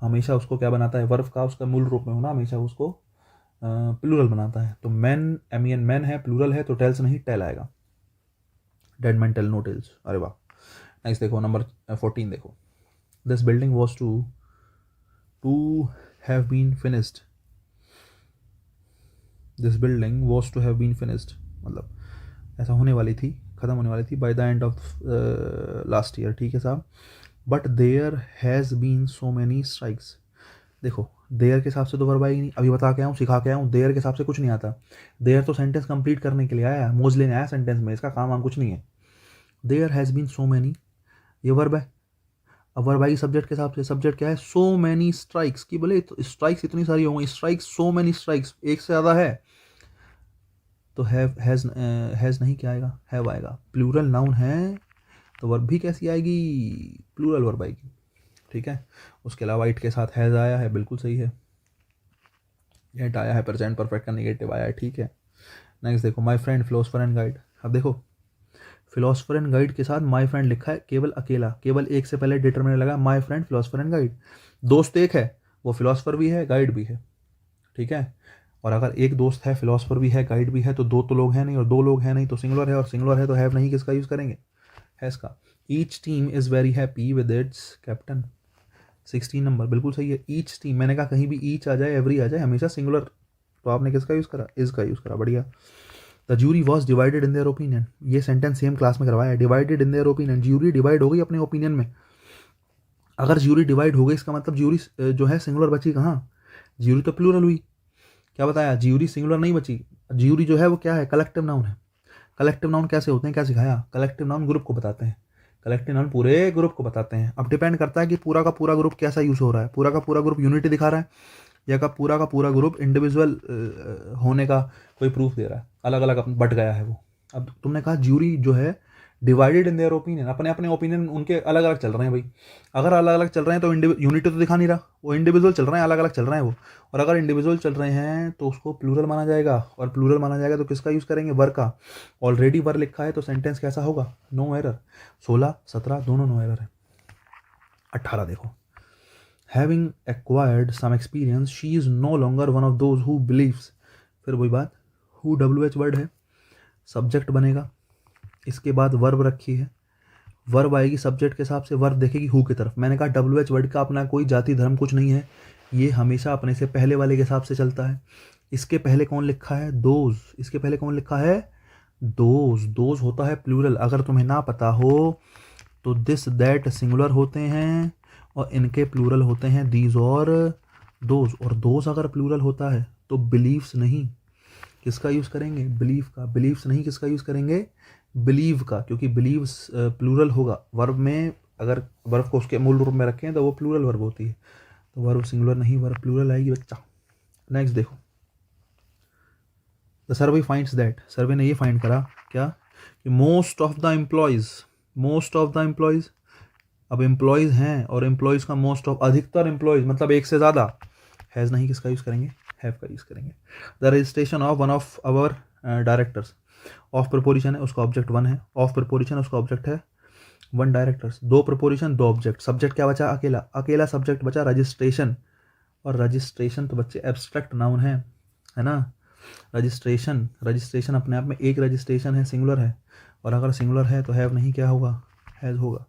हमेशा उसको क्या बनाता है, वर्ब का उसका मूल रूप में होना हमेशा उसको प्लूरल बनाता है। तो मैन, MEN मैन है, प्लूरल है, तो टेल्स नहीं टेल आएगा। Dead man tell no tales, अरे वाह। नेक्स्ट देखो नंबर 14 देखो, this building was to have been finished, this building was to have been finished मतलब ऐसा होने वाली थी, ख़त्म होने वाली थी by the end of last year, ठीक है साहब। But there has been so many strikes, देखो देयर के हिसाब से तो वर्ब आएगी नहीं, अभी बता के आया हूँ, सिखा के आया हूँ, देयर के हिसाब से कुछ नहीं आता। देयर तो सेंटेंस कंप्लीट करने के लिए आया है, मोज लेने आया सेंटेंस में, इसका काम कुछ नहीं है। There has been so many, ये वर्ब है। अब वर्ब आएगी सब्जेक्ट के हिसाब से, सब्जेक्ट क्या है, सो मैनी स्ट्राइक्स, की बोले तो स्ट्राइक्स इतनी सारी हो गई, स्ट्राइक्स, सो मैनी स्ट्राइक्स, एक से ज़्यादा है, तो हैज़ नहीं क्या आएगा, हैव आएगा। प्लूरल नाउन है तो वर्ब भी कैसी आएगी, प्लूरल वर्ब आएगी, ठीक है। उसके अलावा इट के साथ हैज़ आया है, बिल्कुल सही है। इट आया है, प्रेजेंट परफेक्ट का नेगेटिव आया है, ठीक है। नेक्स्ट देखो, my friend philosopher and guide, अब देखो फिलोसफर एंड गाइड के साथ माय फ्रेंड लिखा है, केवल अकेला, केवल एक से पहले डिटरमिनर लगा, my friend philosopher and guide. दोस्त एक है, वो फिलोसफर भी है गाइड भी है, ठीक है। और अगर एक दोस्त है, फिलोसफर भी है, गाइड भी है, तो दो तो लोग हैं नहीं, और दो लोग हैं नहीं तो सिंगुलर है, और सिंगुलर है तो हैव नहीं किसका यूज़ करेंगे, हैज़ का। Each team is very happy with its captain, 16 number बिल्कुल सही है। ईच टीम, मैंने कहा कहीं भी ईच आ जाए, एवरी आ जाए, हमेशा सिंगुलर, तो आपने किसका यूज़ करा, इज़ का यूज़ करा, बढ़िया। The jury was divided in their opinion, ये सेंटेंस सेम क्लास में करवाया है, divided in their opinion, jury divide हो गई अपने ओपिनियन में। अगर ज्यूरी डिवाइड हो गई इसका मतलब ज्यूरी जो है सिंगुलर बची कहाँ, ज्यूरी तो प्लूरल हुई, क्या बताया, ज्यूरी सिंगुलर नहीं बची। ज्यूरी जो है वो क्या है, कलेक्टिव नाउन है। कलेक्टिव नाउन कैसे होते हैं, क्या सिखाया, कलेक्टिव नाउन ग्रुप को बताते हैं, कलेक्टिव नाउन पूरे ग्रुप को बताते हैं। अब डिपेंड करता है कि पूरा का पूरा ग्रुप कैसा यूज़ हो रहा है, पूरा का पूरा ग्रुप यूनिटी दिखा रहा है या का पूरा ग्रुप इंडिविजुअल होने का कोई प्रूफ दे रहा है, अलग अलग बट गया है वो। अब तुमने कहा ज्यूरी जो है डिवाइडेड इन देयर ओपिनियन, अपने अपने ओपिनियन उनके अलग अलग चल रहे हैं भाई। अगर अलग अलग चल रहे हैं तो यूनिटी तो दिखा नहीं रहा, वो इंडिविजुअल चल रहे हैं, अलग अलग चल रहे हैं वो। और अगर इंडिविजुअल चल रहे हैं तो उसको प्लूरल माना जाएगा, और प्लूरल माना जाएगा तो किसका यूज़ करेंगे, वर का। ऑलरेडी वर लिखा है तो सेंटेंस कैसा होगा, नो एरर। 16 17 दोनों नो एरर है। 18 देखो, having acquired some experience she is no longer one of those who believes, फिर वही बात, हु WH वर्ड है, सब्जेक्ट बनेगा, इसके बाद वर्ब रखी है, वर्ब आएगी सब्जेक्ट के हिसाब से, वर्ब देखेगी हु की तरफ। मैंने कहा WH वर्ड का अपना कोई जाति धर्म कुछ नहीं है, ये हमेशा अपने से पहले वाले के हिसाब से चलता है। इसके पहले कौन लिखा है, दोज, इसके पहले कौन लिखा है, दोज, दोज होता है प्लूरल। अगर तुम्हें ना पता हो तो दिस दैट सिंगुलर होते हैं और इनके प्लूरल होते हैं दीज और दोज। और दोज अगर प्लूरल होता है तो बिलीव्स नहीं किसका यूज़ करेंगे, बिलीव का। बिलीव्स नहीं किसका यूज़ करेंगे, बिलीव का, क्योंकि बिलीव्स प्लूरल होगा वर्ब में। अगर वर्ब को उसके मूल रूप में रखें तो वो प्लूरल वर्ब होती है, तो वर्ब सिंगुलर नहीं, वर्ब प्लूरल आएगी बच्चा। नेक्स्ट देखो, द सर्वे फाइंड्स दैट, सर्वे ने ये फाइंड करा क्या, कि most of the employees, most of the employees, अब एम्प्लॉयज़ हैं और एम्प्लॉयज़ का मोस्ट ऑफ, अधिकतर एम्प्लॉयज़ मतलब एक से ज़्यादा, हैज़ नहीं किसका यूज़ करेंगे, हैव का यूज़ करेंगे। The registration of one of our directors, of preposition है उसका ऑब्जेक्ट वन है, ऑफ प्रपोजिशन उसका ऑब्जेक्ट है वन, डायरेक्टर्स दो प्रपोजिशन दो ऑब्जेक्ट, सब्जेक्ट क्या बचा, अकेला, अकेला सब्जेक्ट बचा रजिस्ट्रेशन। और रजिस्ट्रेशन तो बच्चे एब्स्ट्रैक्ट नाउन है ना। रजिस्ट्रेशन, रजिस्ट्रेशन अपने आप में एक रजिस्ट्रेशन है, सिंगुलर है, और अगर सिंगुलर है तो हैव नहीं क्या होगा, हैज़ होगा।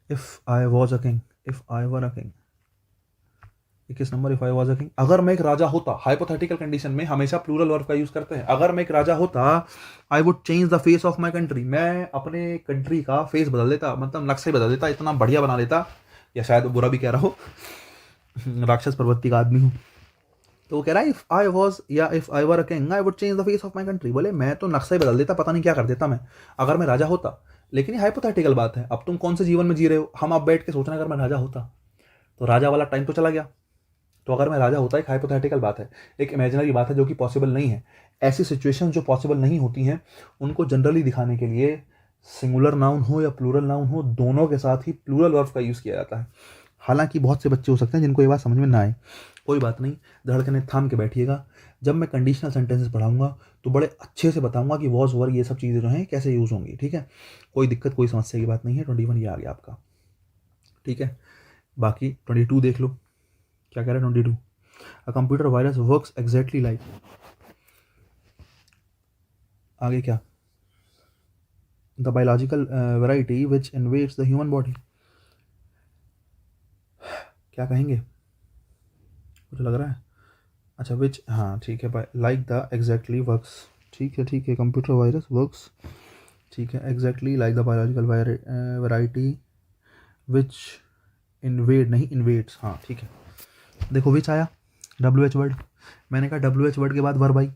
If I was a king, if I were a king, 21 number, if I was a king, अगर मैं एक राजा होता, हाइपोथेटिकल कंडीशन में हमेशा प्लूरल वर्ब का यूज करते हैं। अगर मैं एक राजा होता, I would change the face of my country, मैं अपने कंट्री का फेस बदल देता, मतलब नक्शा ही बदल देता, इतना बढ़िया बना देता, या शायद बुरा भी कह रहा हो, राक्षस प्रवृत्ति का आदमी हूँ। तो वो कह रहा है इफ आई वॉज या if I were a king I would change the face of my country, बोले मैं तो नक्शा ही बदल देता, पता नहीं क्या कर देता मैं अगर मैं राजा होता। लेकिन ये हाइपोथेटिकल बात है, अब तुम कौन से जीवन में जी रहे हो, हम अब बैठ के सोचना अगर मैं राजा होता, तो राजा वाला टाइम तो चला गया। तो अगर मैं राजा होता, एक हाइपोथेटिकल बात है, एक इमेजिनरी बात है जो कि पॉसिबल नहीं है। ऐसी सिचुएशन जो पॉसिबल नहीं होती हैं उनको जनरली दिखाने के लिए सिंगुलर नाउन हो या प्लूरल नाउन हो, दोनों के साथ ही प्लूरल वर्ब का यूज़ किया जाता है। हालांकि बहुत से बच्चे हो सकते हैं जिनको ये बात समझ में ना आए, कोई बात नहीं, धड़कने थाम के बैठिएगा। जब मैं कंडीशनल सेंटेंसेस पढ़ाऊंगा तो बड़े अच्छे से बताऊंगा कि वॉज वर ये सब चीज़ें जो हैं कैसे यूज़ होंगी, ठीक है। कोई दिक्कत कोई समस्या की बात नहीं है। 21 ये आ गया आपका, ठीक है। बाकी 22 देख लो क्या कह रहा है। 22, a computer virus works exactly like, आगे क्या, the biological variety which invades the human body, क्या कहेंगे, मुझे लग रहा है, अच्छा विच, हाँ ठीक है, लाइक द एग्जैक्टली वर्क्स, ठीक है ठीक है, कंप्यूटर वायरस वर्क्स, ठीक है, exactly like the biological variety which invade, नहीं इन्वेड्स, हाँ ठीक है। देखो विच आया, WH वर्ड, मैंने कहा WH वर्ड के बाद वर्ब आई,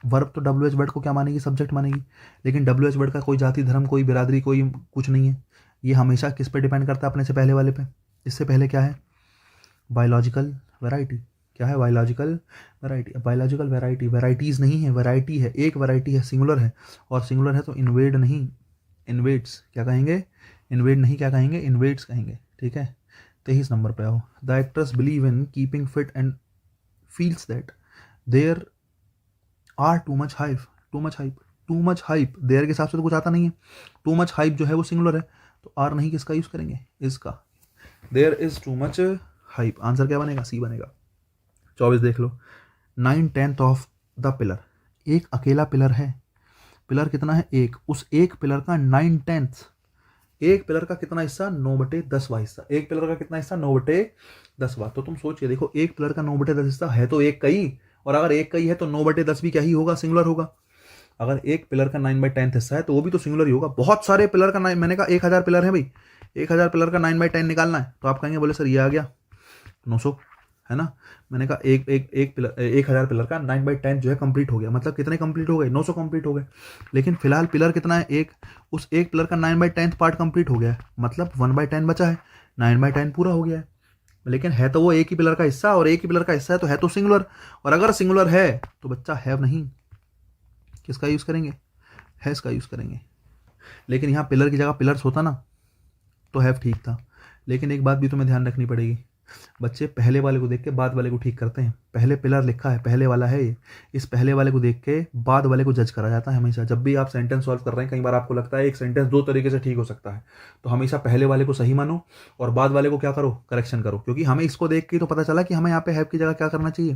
वर्ब तो WH वर्ड को क्या मानेगी, सब्जेक्ट मानेगी, लेकिन WH वर्ड का कोई जाति धर्म कोई बिरादरी कोई कुछ नहीं है, ये हमेशा किस पे डिपेंड करता है, अपने से पहले वाले पे। इससे पहले क्या है, बायोलॉजिकल वैरायटी, क्या है, biological variety, biological variety, varieties नहीं है, वैरायटी है, एक वैरायटी है, सिंगुलर है, और सिंगुलर है तो इन्वेड नहीं, इन्वेड्स क्या कहेंगे, इन्वेड नहीं क्या कहेंगे, इन्वेड्स कहेंगे, ठीक है। 23 नंबर पे आओ, the actors believe in keeping fit and feels that there are too much hype, too much hype, too much hype, there के हिसाब से तो कुछ आता नहीं है, टू मच हाइप जो है वो सिंगुलर है, तो आर नहीं किसका यूज़ करेंगे, इसका, there is too much hype, answer क्या बनेगा, सी बनेगा। 24 देख लो, 9/10 ऑफ द पिलर, एक अकेला पिलर है, पिलर कितना है, एक, उस एक पिलर का 9/10, एक पिलर का कितना हिस्सा, 9/10वां हिस्सा, एक पिलर का कितना हिस्सा, 9/10वां। तो तुम सोचिए, देखो एक पिलर का 9/10 हिस्सा है तो एक कई, और अगर एक कई है तो 9/10 भी क्या ही होगा, सिंगुलर होगा। अगर एक पिलर का 9/10 हिस्सा है तो वो भी तो सिंगुलर ही होगा। बहुत सारे पिलर का 9, मैंने कहा 1000 पिलर है भाई, 1000 पिलर का 9/10 निकालना है, तो आप कहेंगे बोले सर ये आ गया 900, है ना। मैंने कहा एक पिलर, 1000 पिलर का 9/10 जो है कंप्लीट हो गया, मतलब कितने कंप्लीट हो गए, 900 कंप्लीट हो गए। लेकिन फिलहाल पिलर कितना है, एक, उस एक पिलर का 9/10 पार्ट कंप्लीट हो गया है, मतलब 1/10 बचा है, 9/10 पूरा हो गया है। लेकिन है तो वो एक ही पिलर का हिस्सा, और एक ही पिलर का हिस्सा है तो है तो सिंगुलर, और अगर सिंगुलर है तो बच्चा हैव नहीं, किसका यूज़ करेंगे, हैज़ का यूज़ करेंगे। लेकिन यहाँ पिलर की जगह पिलर्स होता ना तो हैव ठीक था। लेकिन एक बात भी तुम्हें ध्यान रखनी पड़ेगी, बच्चे पहले वाले को देख के बाद वाले को ठीक करते हैं, पहले पिलर लिखा है, पहले वाला है ये, इस पहले वाले को देख के बाद वाले को जज करा जाता है हमेशा। जब भी आप सेंटेंस सॉल्व कर रहे हैं, कई बार आपको लगता है एक सेंटेंस दो तरीके से ठीक हो सकता है, तो हमेशा पहले वाले को सही मानो और बाद वाले को क्या करो, करेक्शन करो, क्योंकि हमें इसको देख के तो पता चला कि हमें यहाँ पे हैव की जगह क्या करना चाहिए,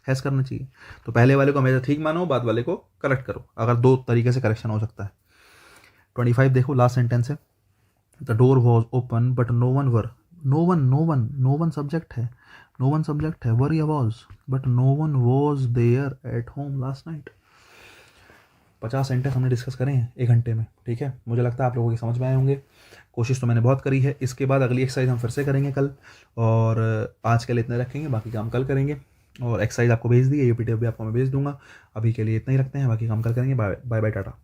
हैज़ करना चाहिए। तो पहले वाले को हमेशा ठीक मानो, बाद वाले को करेक्ट करो, अगर दो तरीके से करेक्शन हो सकता है। 25 देखो, लास्ट सेंटेंस है, the door was open but no one were, no one subject है, नो वन सब्जेक्ट है, वर या was, but no one was there at home last night. 50 sentence हमने डिस्कस करे हैं 1 घंटे में, ठीक है। मुझे लगता है आप लोगों की समझ में आए होंगे, कोशिश तो मैंने बहुत करी है। इसके बाद अगली एक्सरसाइज हम फिर से करेंगे कल, और आज के लिए इतने रखेंगे, बाकी काम कल करेंगे। और एक्सरसाइज आपको भेज दी है, ये PDF भी आपको मैं भेज दूंगा। अभी के लिए इतना ही रखते हैं, बाकी काम कल करेंगे। Bye bye, Tata.